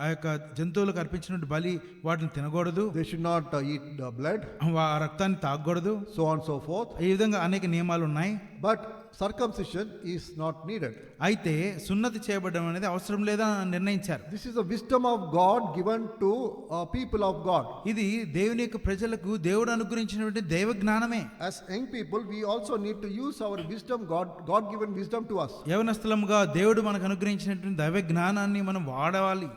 ఆ యొక్క జంతువులకు అర్పించినటువంటి బలి వాటిని తినకూడదు. They should not eat blood. ఆ రక్తాన్ని తాగకూడదు. So on so forth. ఈ విధంగా అనేక నియమాలు ఉన్నాయి. But circumcision is not needed. అయితే సున్నతి చేయబడడం అనేది అవసరం లేదా నిర్ణయించారు. This is the wisdom of God given to people of God. ఇది దేవుని యొక్క ప్రజలకు దేవుడు అనుగ్రహించినటువంటి దైవ జ్ఞానమే. As young people, we also need to use our wisdom, God given wisdom to us. యవనస్తులముగా దేవుడు మనకు అనుగ్రహించినటువంటి దైవ జ్ఞానాన్ని మనం వాడవాలి.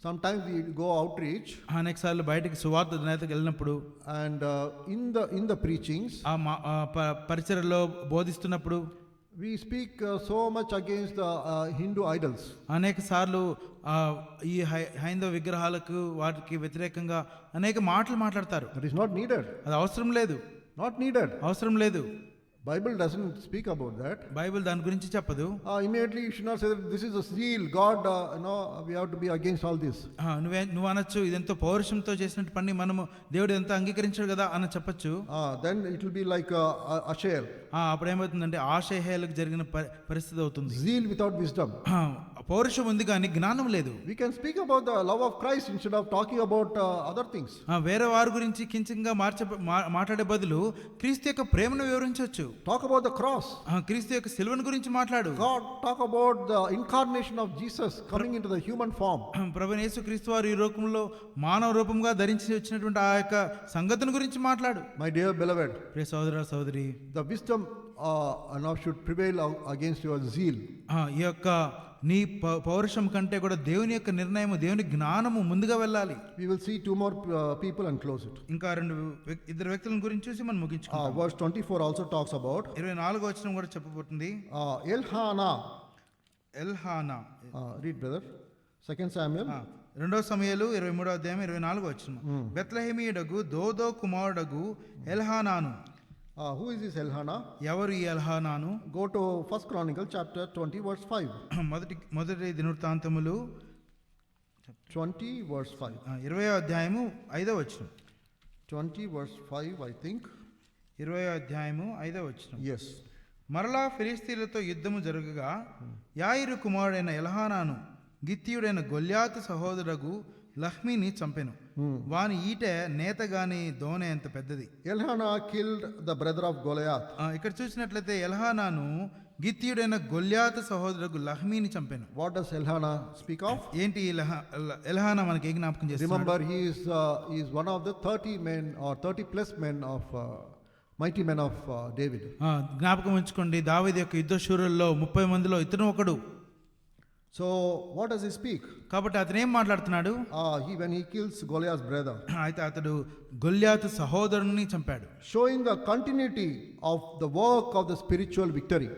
Sometimes we go outreach అనేక సార్లు బయటకి సువార్త నేతకు వెళ్ళినప్పుడు and in the preachings పరిచర్యలో బోధిస్తున్నప్పుడు we speak so much against the Hindu idols. అనేక సార్లు ఈ హైందవ విగ్రహాలకు వాటికి వ్యతిరేకంగా అనేక మాటలు మాట్లాడతారు. That is not needed. అది అవసరం లేదు. Not needed. అవసరం లేదు. Bible doesn't speak about that. Bible దాని గురించి చెప్పదు. Immediately you should not say that this is a zeal. God, we have to be against all this. నువ్వు అనొచ్చు ఇదెంతో పౌరుషంతో చేసినట్టు పని మనము దేవుడు ఎంత అంగీకరించాడు కదా అని చెప్పొచ్చు. Then it will be like Asher. అప్పుడు ఏమవుతుందంటే ఆశేహేలకు జరిగిన పరిస్థితి అవుతుంది. Zeal without wisdom. పౌరుషం ఉంది కానీ జ్ఞానం లేదు. We can speak about the love of Christ instead of talking about other things. వేరే వారి గురించి కించంగా మాట్లాడే బదులు క్రీస్తు యొక్క ప్రేమను వివరించవచ్చు. Talk about the cross. క్రీస్తు యొక్క సిలువను గురించి మాట్లాడు. God, talk about the incarnation of Jesus coming into the human form. ప్రభువైన యేసుక్రీస్తు వారు ఈ లోకంలో మానవ రూపంగా ధరించి వచ్చినటువంటి ఆ యొక్క సంగతిని గురించి మాట్లాడు. My dear beloved, ప్రియ సోదర సోదరి, the wisdom now should prevail against your zeal. ఈ యొక్క నీ పౌరుషం కంటే కూడా దేవుని యొక్క నిర్ణయము, దేవుని జ్ఞానము ముందుగా వెళ్ళాలి. We will see two more people and close it. ఇంకా ఇద్దరు వ్యక్తుల గురించి చూసి మనం ముగించుకుందాం. Verse 24 also talks about 24వ వచనం కూడా చెప్పబోతుంది. ఎల్హానా. Read brother. 2 Samuel. 2 సమూయేలు 23వ అధ్యాయం 24వ వచనం. బెత్లెహేమీయుడగు దోదో కుమారుడగు ఎల్హానాను. Who is this Elhana? ఎవరు ఈ ఎల్హానాను? Go to 1 Chronicle chapter 20 verse 5. మొదటి దినవృత్తాంతములు 20 verse 5. 20వ అధ్యాయము 5వ వచనం. 20 verse 5 I think. 20వ అధ్యాయము 5వ వచనం. Yes. మరలా ఫిలిస్తీయులతో యుద్ధము జరగగా యాయిరు కుమారుడైన ఎల్హానాను గిత్తీయుడైన గొల్యాతు సహోదరుడు లహ్మీని చంపెను. వాని ఈట నేతగాని దోనె ఎంత పెద్దది. Elhana killed the brother of Goliath. ఇక్కడ చూసినట్లయితే ఎల్హానాను గిత్తీయుడైన గొల్యాతు సహోదరుడు లహ్మీని చంపెను. What does Elhana speak of? ఏంటి ఎల్హానా మనకి ఏ జ్ఞాపకం చేస్తున్నాడు? Remember he is one of the 30 men or 30 plus men of mighty men of David. జ్ఞాపకం ఉంచుకోండి, దావీదు యొక్క యుద్ధ శూరుల్లో 30 మందిలో ఇతను ఒకడు. So what does he speak? కాబట్టి అతను ఏం మాట్లాడుతున్నాడు? When he kills Goliath's brother. అయితే అతడు గొల్యాతు సహోదరుని చంపాడు. Showing the continuity of the work of the spiritual victory.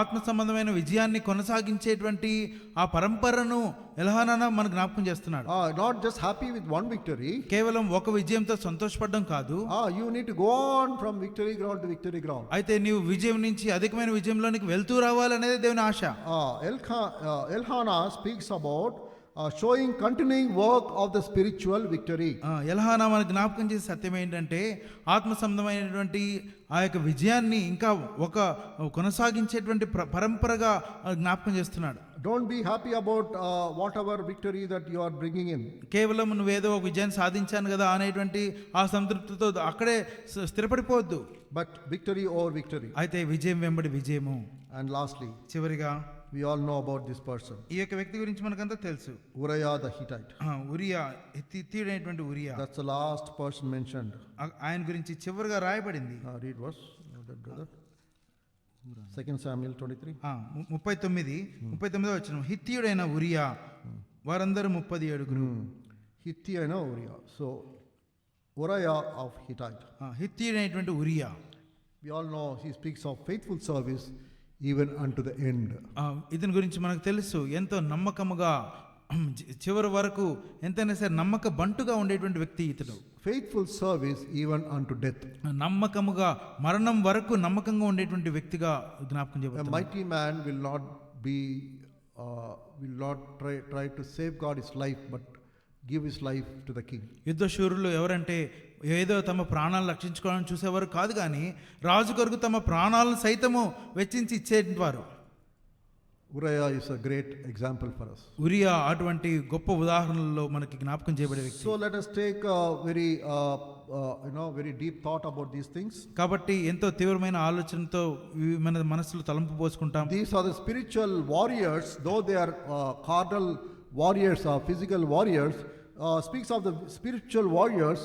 ఆత్మ సంబంధమైన విజయాన్ని కొనసాగించేటువంటి ఆ పరంపరను ఎల్హానా మనకు జ్ఞాపకం చేస్తున్నాడు. Not just happy with one victory. కేవలం ఒక విజయంతో సంతోషపడడం కాదు. You need to go on from victory ground to victory ground. అయితే నీవు విజయం నుంచి అధికమైన విజయంలోనికి వెళ్తూ రావాలనేది దేవుని ఆశ. Elhana speaks about showing continuing work of the spiritual victory. ఎల్హానా మనకు జ్ఞాపకం చేసే సత్యం ఏంటంటే ఆత్మ సంబంధమైనటువంటి ఆ యొక్క విజయాన్ని ఇంకా ఒక కొనసాగించేటువంటి పరంపరగా జ్ఞాపకం చేస్తున్నాడు. Don't be happy about whatever victory that you are bringing in. కేవలం నువ్వేదో ఒక విజయాన్ని సాధించాను కదా అనేటువంటి ఆ సంతృప్తితో అక్కడే స్థిరపడిపోవద్దు. But victory over victory. అయితే విజయం వెంబడి విజయము. And lastly, చివరిగా We all know about this person, ఈ యొక్క వ్యక్తి గురించి మనకంతా తెలుసు. Uriah the Hittite. Uriah, హిత్తీయుడైనటువంటి Uriah. That's the last person mentioned. ఆయన గురించి చివరిగా రాయబడింది. Read verse, that brother. 2 Samuel 23. 39వ వచనం. హిత్తీయుడైన ఉరియా, వారందరూ 37. Hittite Uriah. So, Uriah of Hittite. హిత్తీయుడైనటువంటి Uriah. We all know he speaks of faithful service even unto the end. ఇతని గురించి మనకు తెలుసు, ఎంతో నమ్మకముగా చివరి వరకు ఎంతైనా సరే నమ్మక బంటుగా ఉండేటువంటి వ్యక్తి ఇతడు. Faithful service even unto death. నమ్మకముగా మరణం వరకు నమ్మకంగా ఉండేటువంటి వ్యక్తిగా జ్ఞాపకం A చేయబడుతుంది. mighty man will not try to safeguard his life, but give his life to the king. యుద్ధశూరులు ఎవరంటే ఏదో తమ ప్రాణాలను రక్షించుకోవాలని చూసేవారు కాదు, కానీ రాజు కొరకు తమ ప్రాణాలను సైతము వెచ్చించి ఇచ్చేవారు. Uriah is a great example for us. Uriah అటువంటి గొప్ప ఉదాహరణలో మనకి జ్ఞాపకం చేయబడే వ్యక్తి. So let us take a very deep thought about these things. కాబట్టి ఎంతో తీవ్రమైన ఆలోచనతో మన మనసులో తలంపు పోసుకుంటాం. These are the spiritual warriors, though they are carnal warriors or physical warriors. Speaks of the spiritual warriors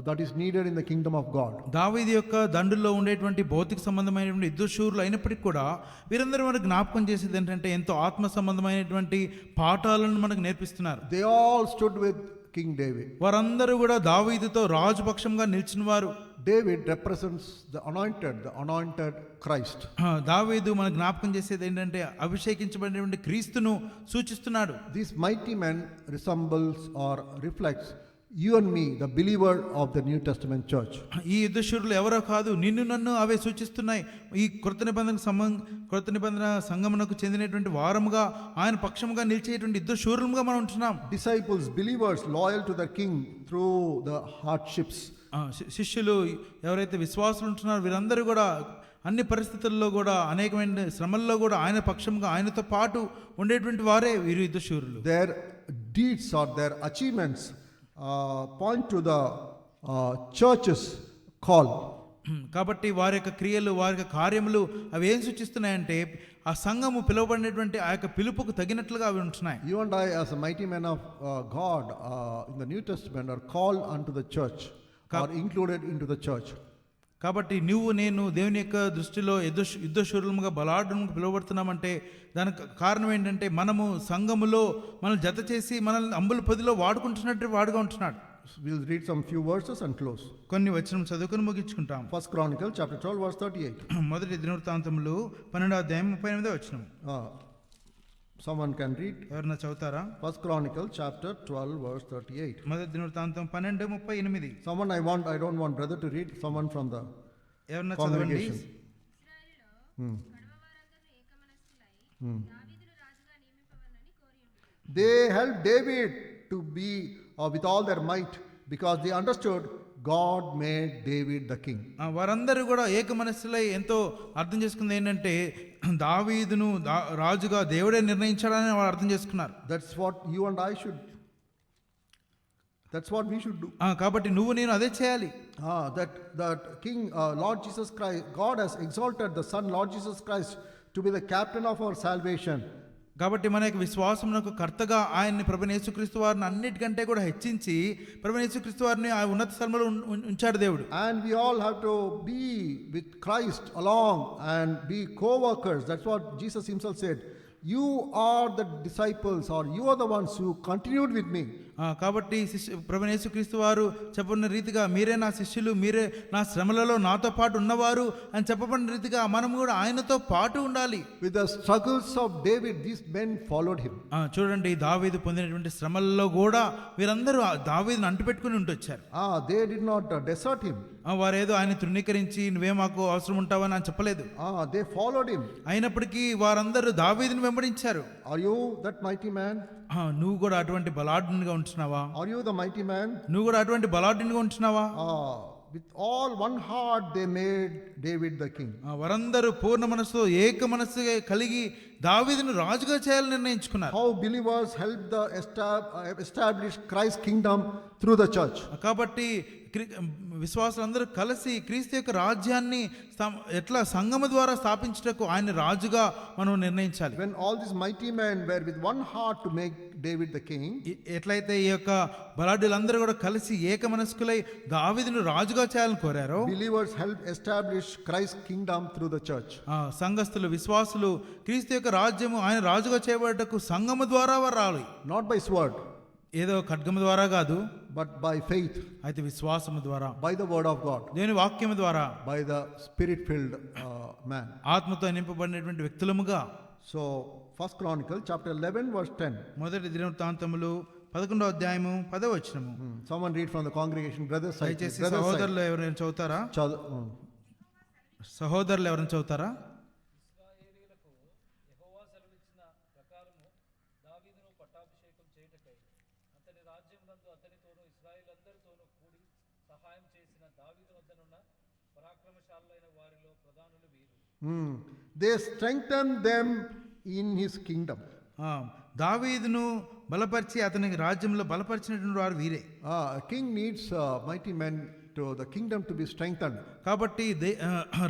that is needed in the kingdom of God. దావీదు యొక్క దండుల్లో ఉండేటువంటి భౌతిక సంబంధమైనటువంటి యుద్ధశూరులు అయినప్పటికీ కూడా వీరందరూ మనకు జ్ఞాపకం చేసేది ఏంటంటే ఎంతో ఆత్మ సంబంధమైనటువంటి పాఠాలను మనకు నేర్పిస్తున్నారు. They all stood with King David. వారందరూ కూడా దావీదుతో రాజుపక్షంగా నిలిచిన వారు. David represents the anointed Christ. దావీదు మనకు జ్ఞాపకం చేసేది ఏంటంటే అభిషేకించబడినటువంటి క్రీస్తును సూచిస్తున్నాడు. These mighty men resembles or reflects you and me, the believer of the New Testament church. ఈ యుద్ధశూరులు ఎవరో కాదు, నిన్ను నన్ను అవే సూచిస్తున్నాయి. ఈ కృత నిబంధన సంగమునకు చెందినటువంటి వారముగా ఆయన పక్షముగా నిలిచేటువంటి యుద్ధశూరులుగా మనం ఉంటున్నాం. Disciples, believers loyal to the king through the hardships. శిష్యులు ఎవరైతే విశ్వాసులు ఉంటున్నారో వీరందరూ కూడా అన్ని పరిస్థితుల్లో కూడా అనేకమైన శ్రమల్లో కూడా ఆయన పక్షంగా ఆయనతో పాటు ఉండేటువంటి వారే వీరు యుద్ధశూరులు. Their deeds or their achievements point to the church's call. కాబట్టి వారి యొక్క క్రియలు, వారి యొక్క కార్యములు అవి ఏం సూచిస్తున్నాయంటే ఆ సంఘము పిలువబడినటువంటి ఆ యొక్క పిలుపుకు తగినట్లుగా అవి ఉంటున్నాయి. You and I, as a mighty men of God in the New Testament, are called unto the church, are included into the church. కాబట్టి నువ్వు నేను దేవుని యొక్క దృష్టిలో యుద్ధశూరులుగా బలాఢ్యంగా పిలువబడుతున్నామంటే దానికి కారణం ఏంటంటే మనము సంఘములో మనల్ని జత చేసి మనల్ని అంబుల పొదిలో వాడుకుంటున్నట్టు వాడుగా ఉంటున్నాడు. We'll read some few verses and close. కొన్ని వచనం చదువుకొని ముగించుకుంటాం. 1 Chronicles chapter 12 verse 38. మొదటి దినవృత్తాంతములు 12వ అధ్యాయం 38వ వచనం. Someone can read. ఎవరన్నా చదువుతారా? 1 Chronicles chapter 12 verse 38. మొదటి దినవృత్తాంతం 12:38. Someone I don't want brother to read. Someone from the ఎవరన్నా చదవండి. congregation. They helped David to be with all their might because they understood God made David the king. వారందరూ కూడా ఏక మనస్సులై ఎంతో అర్థం చేసుకుంది ఏంటంటే దావీదును రాజుగా దేవుడే నిర్ణయించాడని వారు అర్థం చేసుకున్నారు. That's what you and I should. That's what we should do. కాబట్టి నువ్వు నేను అదే చేయాలి. That King Lord Jesus Christ, God has exalted the Son Lord Jesus Christ to be the captain of our salvation. కాబట్టి మన యొక్క విశ్వాసమునకు కర్తగా ఆయన్ని ప్రభువైన యేసుక్రీస్తు వారిని అన్నిటికంటే కూడా హెచ్చించి ప్రభువైన యేసుక్రీస్తు వారిని ఆ ఉన్నత స్థలంలో ఉంచాడు దేవుడు. And we all have to be with Christ along and be co-workers. That's what Jesus himself said. You are the disciples, or you are the ones who continued with me. కాబట్టి ప్రభువైన యేసుక్రీస్తు వారు చెప్పబడిన రీతిగా మీరే నా శిష్యులు, మీరే నా శ్రమలలో నాతో పాటు ఉన్నవారు అని చెప్పబడిన రీతిగా మనం కూడా ఆయనతో పాటు ఉండాలి. With the struggles of David, these men followed him. చూడండి, దావీదు పొందినటువంటి శ్రమల్లో కూడా వీరందరూ దావీదును అంటిపెట్టుకుని ఉంటొచ్చారు. They did not desert him. వారేదో ఆయన తృణీకరించి నువ్వే మాకు అవసరం ఉంటావని అని చెప్పలేదు. They followed him. అయినప్పటికీ వారందరూ దావీదును వెంబడించారు. Are you that mighty man? నువ్వు కూడా అటువంటి బలాఢ్యునిగా ఉంటున్నావా? Are you the mighty man? నువ్వు కూడా అటువంటి బలాఢ్యునిగా ఉంటున్నావా? With all one heart they made David the king. వారందరూ పూర్ణ మనస్సుతో ఏక మనస్సుగా కలిగి దావీదును రాజుగా చేయాలని నిర్ణయించుకున్నారు. How believers help the establish Christ's kingdom through the church. కాబట్టి విశ్వాసులందరూ కలిసి క్రీస్తు యొక్క రాజ్యాన్ని ఎట్లా సంఘము ద్వారా స్థాపించుటకు ఆయన రాజుగా మనం నిర్ణయించాలి. When all these mighty men were with one heart to make David the king, ఎట్లయితే ఈ యొక్క బలాఢ్యులందరూ కూడా కలిసి ఏక మనస్కులై దావీదును రాజుగా చేయాలని కోరారో, believers helped establish Christ's kingdom through the church. సంఘస్థులు విశ్వాసులు క్రీస్తు యొక్క రాజ్యము ఆయన రాజుగా చేయబడటకు సంఘము ద్వారా వారు రావాలి. Not by sword, ఏదో ఖడ్గము ద్వారా కాదు, but by faith, అయితే విశ్వాసము ద్వారా, by the word of God, దేవుని వాక్యము ద్వారా, by the spirit-filled man. ఆత్మతో నింపబడినటువంటి వ్యక్తులముగా. So, 1 Chronicle chapter 11 verse 10. మొదటి దినవృత్తాంతములు 11వ అధ్యాయము 10వ వచనము. Someone read from the congregation, brothers side. దయచేసి Brothers side. సహోదరులు ఎవరైనా చదువుతారా? సహోదరులు ఎవరైనా చదువుతారా? ఇశ్రాయేలీయులకు యెహోవా సెలవిచ్చిన ప్రకారము దావీదును పట్టాభిషేకం చేయుటకై అతని రాజ్యమునందు అతనితోనూ ఇశ్రాయేలందరితోనూ కూడి సహాయం చేసిన దావీదు వద్దనున్న పరాక్రమశాలులైన వారిలో ప్రధానులు వీరు. They strengthened them in his kingdom. దావీదును బలపరిచి అతని రాజ్యంలో బలపరిచినటువంటి వారు వీరే. A king needs mighty men to the kingdom to be strengthened. కాబట్టి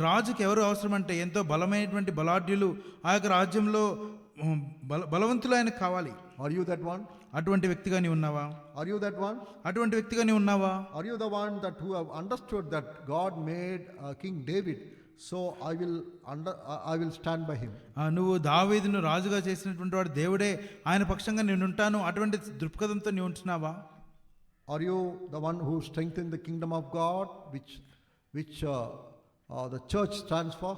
రాజుకి ఎవరు అవసరం అంటే ఎంతో బలమైనటువంటి బలాఢ్యులు ఆ యొక్క రాజ్యంలో బలవంతులు ఆయనకు కావాలి. Are you that one? అటువంటి వ్యక్తిగా నీవు ఉన్నావా? Are you that one? అటువంటి వ్యక్తిగా నీవు ఉన్నావా? Are you the one that who have understood that God made King David, so I will stand by him? నువ్వు దావీదును రాజుగా చేసినటువంటి వాడు దేవుడే, ఆయన పక్షంగా నేను ఉంటాను, అటువంటి దృక్పథంతో నీవు ఉంటున్నావా? Are you the one who strengthened the kingdom of God, which the church stands for?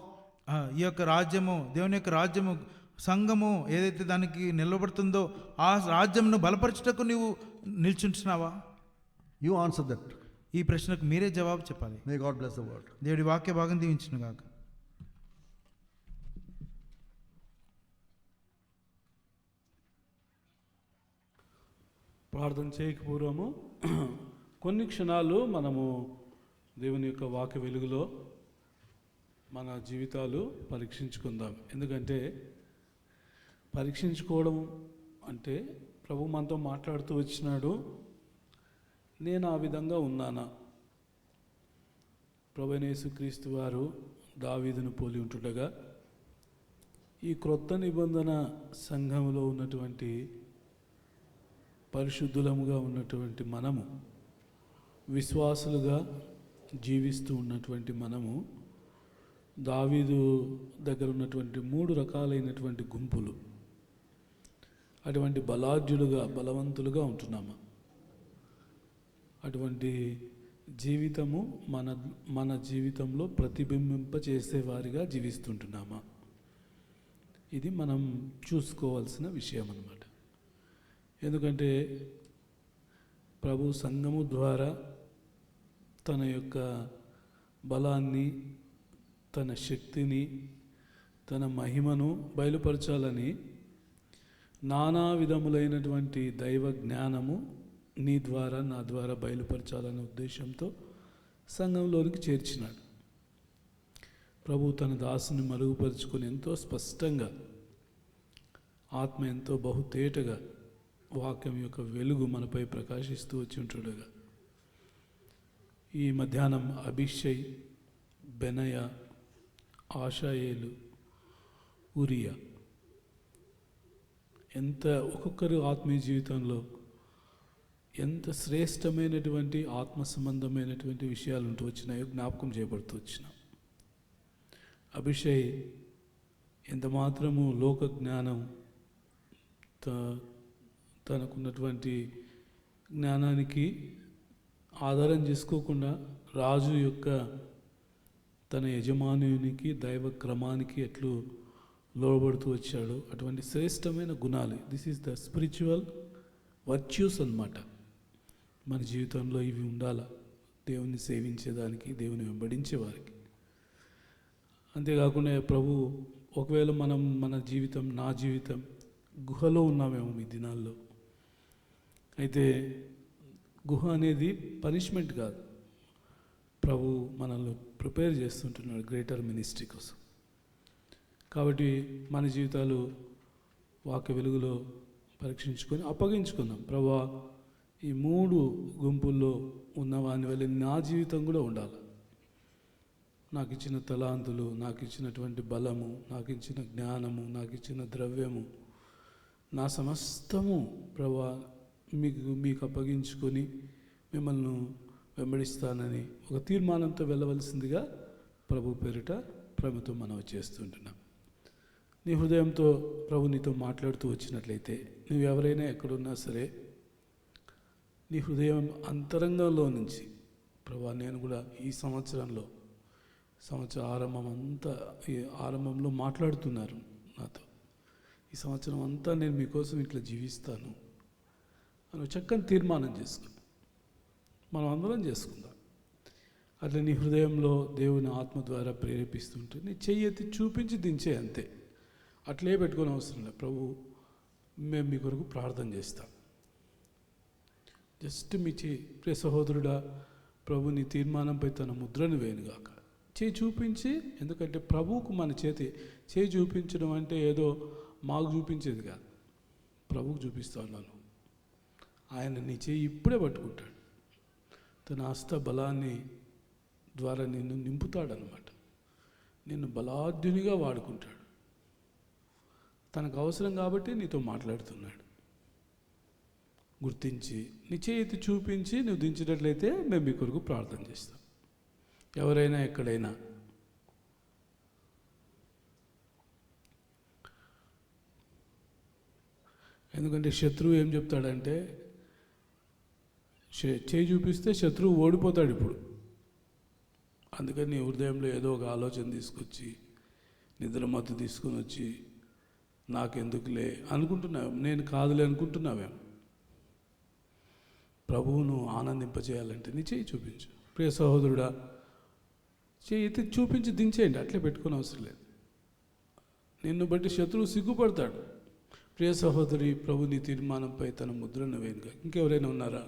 ఈ యొక్క రాజ్యము, దేవుని యొక్క రాజ్యము, సంఘము ఏదైతే దానికి నిలబడుతుందో ఆ రాజ్యంను బలపరచుటకు నీవు నిల్చుంటున్నావా? You answer that. ఈ ప్రశ్నకు మీరే జవాబు చెప్పాలి. May God bless the word. దేవుడి వాక్య భాగం దీవించును గాక. ప్రార్థన చేయకపూర్వము కొన్ని క్షణాలు మనము దేవుని యొక్క వాక్య వెలుగులో మన జీవితాలు పరీక్షించుకుందాం. ఎందుకంటే పరీక్షించుకోవడం అంటే ప్రభు మనతో మాట్లాడుతూ వచ్చినాడు, నేను ఆ విధంగా ఉన్నానా? ప్రభువైన యేసుక్రీస్తు వారు దావీదును పోలి ఉంటుండగా ఈ క్రొత్త నిబంధన సంఘంలో ఉన్నటువంటి పరిశుద్ధులముగా ఉన్నటువంటి మనము, విశ్వాసులుగా జీవిస్తూ ఉన్నటువంటి మనము దావీదు దగ్గర ఉన్నటువంటి 3 రకాలైనటువంటి గుంపులు, అటువంటి బలాఢ్యులుగా బలవంతులుగా ఉంటున్నామా? అటువంటి జీవితము మన జీవితంలో ప్రతిబింబింప చేసేవారిగా జీవిస్తుంటున్నామా? ఇది మనం చూసుకోవాల్సిన విషయం అన్నమాట. ఎందుకంటే ప్రభు సంఘము ద్వారా తన యొక్క బలాన్ని, తన శక్తిని, తన మహిమను బయలుపరచాలని నానా విధములైనటువంటి దైవ జ్ఞానము నీ ద్వారా నా ద్వారా బయలుపరచాలనే ఉద్దేశంతో సంఘంలోనికి చేర్చినాడు. ప్రభు తన దాసుని మరుగుపరుచుకొని ఎంతో స్పష్టంగా, ఆత్మ ఎంతో బహుతేటగా వాక్యం యొక్క వెలుగు మనపై ప్రకాశిస్తూ వచ్చి ఉంటుండగా ఈ మధ్యాహ్నం అభిషయ్, బెనయ, ఆషాయేలు, ఉరియా ఎంత ఒక్కొక్కరు ఆత్మీయ జీవితంలో ఎంత శ్రేష్టమైనటువంటి ఆత్మ సంబంధమైనటువంటి విషయాలు ఉంటూ వచ్చినాయో జ్ఞాపకం చేయబడుతూ వచ్చినాం. అభిషయ్ ఎంత మాత్రము లోక జ్ఞానం, తనకున్నటువంటి జ్ఞానానికి ఆధారం చేసుకోకుండా రాజు యొక్క తన యజమానునికి దైవ క్రమానికి ఎట్లు లోబడుతూ వచ్చాడు. అటువంటి శ్రేష్టమైన గుణాలు, this is the spiritual virtues అన్నమాట. మన జీవితంలో ఇవి ఉండాలా, దేవుని సేవించేదానికి, దేవుని వెంబడించేవారికి. అంతేకాకుండా ప్రభు, ఒకవేళ మన జీవితం, నా జీవితం గుహలో ఉన్నామేమో ఈ దినాల్లో, అయితే గుహ అనేది పనిష్మెంట్ కాదు, ప్రభు మనల్ని ప్రిపేర్ చేస్తుంటున్నాడు గ్రేటర్ మినిస్ట్రీ కోసం. కాబట్టి మన జీవితాలు వాక్య వెలుగులో పరీక్షించుకొని అప్పగించుకుందాం. ప్రభువా, ఈ 3 గుంపుల్లో ఉన్నవాని వల్ల నా జీవితం కూడా ఉండాలి. నాకు ఇచ్చిన తలాంతులు, నాకు ఇచ్చినటువంటి బలము, నాకు ఇచ్చిన జ్ఞానము, నాకు ఇచ్చిన ద్రవ్యము, నా సమస్తము ప్రభా మీకు అప్పగించుకొని మిమ్మల్ని వెంబడిస్తానని ఒక తీర్మానంతో వెళ్ళవలసిందిగా ప్రభు పేరిట ప్రభుతో మనవి చేస్తుంటున్నాం. నీ హృదయంతో ప్రభు నీతో మాట్లాడుతూ వచ్చినట్లయితే, నువ్వు ఎవరైనా ఎక్కడున్నా సరే నీ హృదయం అంతరంగంలో నుంచి ప్రభా నేను కూడా ఈ సంవత్సరం ఆరంభంలో మాట్లాడుతున్నారు నాతో, ఈ సంవత్సరం అంతా నేను మీకోసం ఇట్లా జీవిస్తాను అని చక్కని తీర్మానం చేసుకున్నాం. మనం అందరం చేసుకుందాం. అట్లా నీ హృదయంలో దేవుని ఆత్మ ద్వారా ప్రేరేపిస్తుంటే నీ చెయ్యి ఎత్తి చూపించి దించే, అంతే. అట్లే పెట్టుకొని అవసరం లేదు. ప్రభు మేము మీ కొరకు ప్రార్థన చేస్తాం. జస్ట్ మీ చేయి, ప్రియ సహోదరుడా, ప్రభు నీ తీర్మానంపై తన ముద్రను వేయనుగాక. చేయి చూపించి, ఎందుకంటే ప్రభువుకు మన చేయి చూపించడం అంటే ఏదో మాకు చూపించేది కాదు, ప్రభువుకు చూపిస్తా ఉన్నాను. ఆయన నీ చేయి ఇప్పుడే పట్టుకుంటాడు, తన హస్త బలాన్ని ద్వారా నిన్ను నింపుతాడనమాట. నిన్ను బలాఢ్యునిగా వాడుకుంటాడు. తనకు అవసరం కాబట్టి నీతో మాట్లాడుతున్నాడు. గుర్తించి నీ చేతి చూపించి నువ్వు దించినట్లయితే మేము మీ కొరకు ప్రార్థన చేస్తాం. ఎవరైనా ఎక్కడైనా ఎందుకంటే శత్రువు ఏం చెప్తాడంటే, చేయి చూపిస్తే శత్రువు ఓడిపోతాడు ఇప్పుడు. అందుకని నీ హృదయంలో ఏదో ఒక ఆలోచన తీసుకొచ్చి, నిద్రమత్తు తీసుకొని వచ్చి, నాకెందుకులే అనుకుంటున్నావు, నేను కాదులే అనుకుంటున్నావేమో. ప్రభువును ఆనందింపజేయాలంటే నీ చేయి చూపించు. ప్రియ సహోదరుడా, చేయి ఎత్తి చూపించి దించేయండి, అట్లే పెట్టుకునే అవసరం లేదు. నిన్ను బట్టి శత్రువు సిగ్గుపడతాడు. ప్రియ సహోదరి, ప్రభు నీ తీర్మానంపై తన ముద్రను వేయనుగా. ఇంకెవరైనా ఉన్నారా?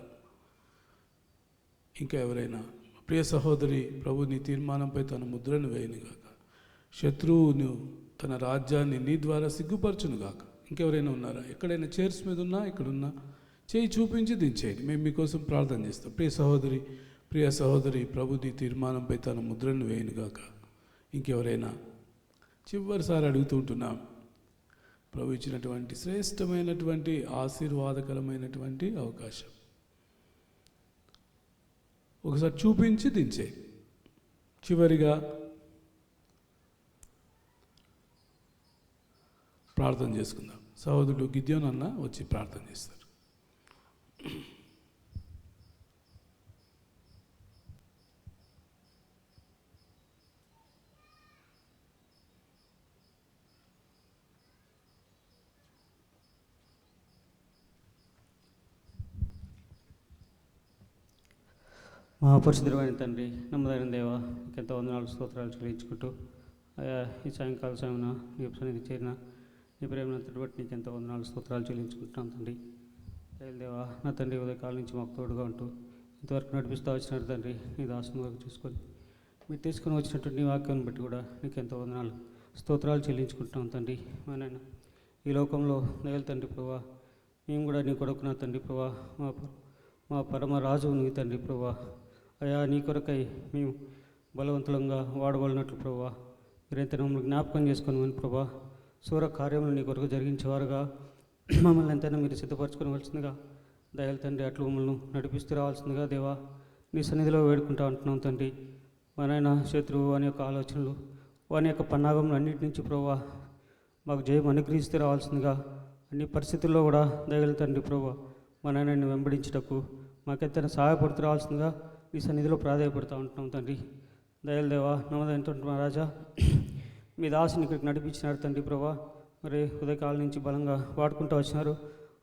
ఇంకా ఎవరైనా? ప్రియ సహోదరి, ప్రభు నీ తీర్మానంపై తన ముద్రను వేయనుగాక. శత్రువును తన రాజ్యాన్ని నీ ద్వారా సిగ్గుపరచునుగాక. ఇంకెవరైనా ఉన్నారా? ఎక్కడైనా చైర్స్ మీద ఉన్నా, ఇక్కడున్నా చేయి చూపించి దించేయండి, మేము మీకోసం ప్రార్థన చేస్తాం. ప్రియ సహోదరి, ప్రభు నీ తీర్మానంపై తన ముద్రను వేయనుగాక. ఇంకెవరైనా? చివరిసారి అడుగుతూ ఉంటున్నాం. ప్రభు ఇచ్చినటువంటి శ్రేష్టమైనటువంటి ఆశీర్వాదకరమైనటువంటి అవకాశం ఒకసారి చూపించి దించే. చివరిగా ప్రార్థన చేసుకుందాం. సహోదరుడు గిద్యోన్ అన్న వచ్చి ప్రార్థన చేస్తారు. మహాపరిశుద్ధమైన తండ్రి, నమ్మదైన దేవ, ఎంతో వందనాలు స్తోత్రాలు చెల్లించుకుంటూ ఈ సాయంకాల సమయన నీ సన్నిధి చేరిన నీ ప్రేమనంతటి బట్టి నీకు ఎంతో వందనాలు స్తోత్రాలు చెల్లించుకుంటున్నాం తండ్రి. దేవా, నా తండ్రి ఉదయకాలం నుంచి మాకు తోడుగా ఉంటూ ఇంతవరకు నడిపిస్తూ వచ్చినారు తండ్రి. నీ దాసుని వరకు చూసుకొని మీరు తీసుకొని వచ్చినటువంటి నీ వాక్యాన్ని బట్టి కూడా నీకు ఎంతో వందనాలు స్తోత్రాలు చెల్లించుకుంటున్నాం తండ్రి. నాయన, ఈ లోకంలో దయలు తండ్రి ప్రభా, మేము కూడా నీ కొడుకున్నా తండ్రి ప్రభా, మా పరమ రాజు నీ తండ్రి ప్రభా. అయా, నీ కొరకై మేము బలవంతులంగా వాడబడినట్లు ప్రభా మీరైతే మమ్మల్ని జ్ఞాపకం చేసుకోమని ప్రభా, సూర కార్యములు నీ కొరకు జరిగించేవారుగా మమ్మల్ని ఎంతైనా మీరు సిద్ధపరచుకోవాల్సిందిగా దయలు తండ్రి అట్లు మమ్మల్ని నడిపిస్తూ రావాల్సిందిగా దేవా నీ సన్నిధిలో వేడుకుంటా ఉంటున్నాం తండ్రి. మా నాయన, శత్రువు వాని యొక్క ఆలోచనలు, వాని యొక్క పన్నాగములు అన్నిటి నుంచి ప్రభా మాకు జయం అనుగ్రహిస్తూ రావాల్సిందిగా, అన్ని పరిస్థితుల్లో కూడా దయలు తండ్రి ప్రభా మా నాయనని వెంబడించుటకు మాకెంతైనా సహాయపడుతూ రావాల్సిందిగా ఈ సన్నిధిలో ప్రాధాయపడుతూ ఉంటున్నాం తండ్రి. దయలు దేవా, నమ్మదైనటువంటి మా రాజా, మీ దాసుని ఇక్కడికి నడిపించినారు తండ్రి ప్రభా. మరి ఉదయకాలం నుంచి బలంగా వాడుకుంటూ వచ్చినారు.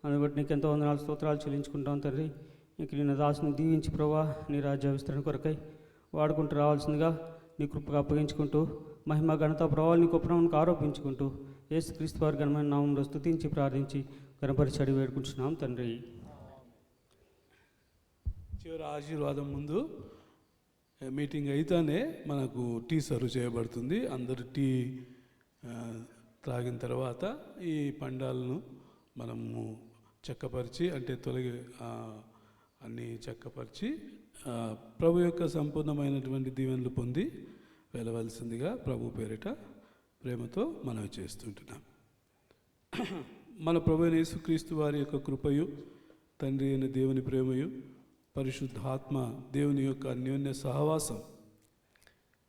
అందుబట్టి నీకు ఎంతో వందనాలు స్తోత్రాలు చెల్లించుకుంటాం తండ్రి. ఇంక నిన్న దాసుని దీవించి ప్రభా నీ రాజ్య విస్తరణ కొరకై వాడుకుంటూ రావాల్సిందిగా నీ కృపగా అప్పగించుకుంటూ మహిమ ఘనత ప్రభావాలు నీ గొప్పనామానికి ఆరోపించుకుంటూ యేసుక్రీస్తు వారి ఘనమైన నామంలో స్తుతించి ప్రార్థించి గణపరిచి అడిగి వేడుకుంటున్నాం తండ్రి. చివరి ఆశీర్వాదం ముందు మీటింగ్ అయితేనే మనకు టీ సర్వ్ చేయబడుతుంది. అందరూ టీ త్రాగిన తర్వాత ఈ పండాలను మనము చెక్కపరిచి, అంటే అన్నీ చెక్కపరిచి ప్రభు యొక్క సంపూర్ణమైనటువంటి దీవెనలు పొంది వెళ్ళవలసిందిగా ప్రభు పేరిట ప్రేమతో మనవి చేస్తుంటున్నాం. మన ప్రభు అయిన యేసుక్రీస్తు వారి యొక్క కృపయు, తండ్రి అయిన దేవుని ప్రేమయు, పరిశుద్ధాత్మ దేవుని యొక్క అన్యోన్య సహవాసం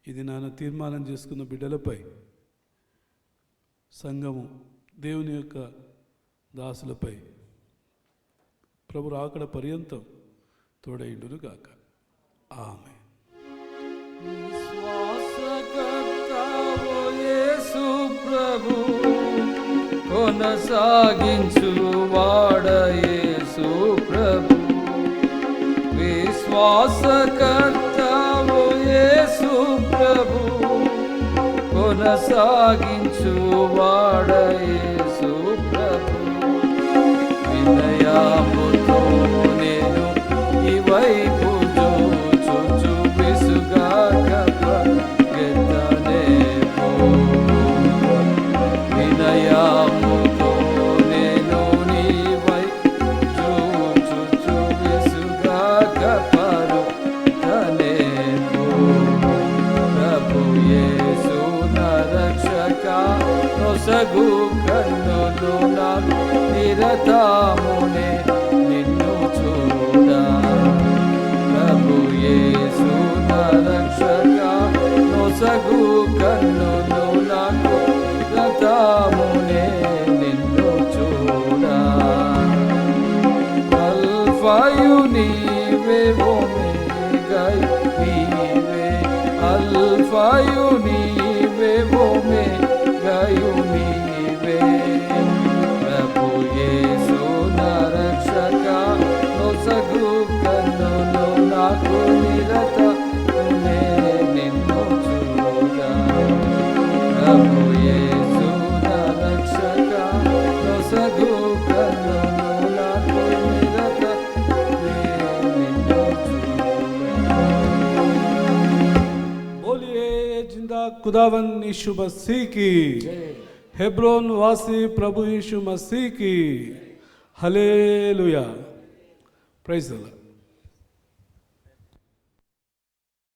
ఇది నాన్న తీర్మానం చేసుకున్న బిడ్డలపై, సంఘము, దేవుని యొక్క దాసులపై ప్రభు రాకడ పర్యంతం తోడైండును గాక. ఆమె. విశ్వాసకర్తవు యేసు ప్రభు, కొనసాగించు వాడ యేసు ప్రభు. విశ్వాసకర్తవు యేసు ప్రభు, కొనసాగించు వాడ యేసు ప్రభు. వినయముతో నేను ఈ వైపు చూచు విసుగాక పరిగెత్తనేమో. వినయముతో నేను నీ వైపు చూచు విసుగాక పరిగెత్తనేమో. ప్రభు యేసు నా రక్షక, నొసగు కన్నులు నాకు నిరతమునే నిన్ను చూడా. ప్రభు యేసు నా రక్షక, నొసగు కన్నులు నాకు నిరతమునే నిన్ను చూడా. అల్ఫాయు నీవే, ఒమేగాయు నీవే. అల్ఫాయు నీవే, ఒమేగాయు నీవే. ప్రభు యేసు నా రక్షక, నొసగు కన్నులు నాకు నిరతమునే నిన్ను చూడా. ప్రభు యేసు నా రక్షక, నొసగు కన్నులు నాకు నిరతమునే నిన్ను చూడా. बोलिए जिंदा खुदावन यीशु मसीह की, हेब्रोन वासी प्रभु यीशु मसीह की, हालेलुया. Praise the Lord.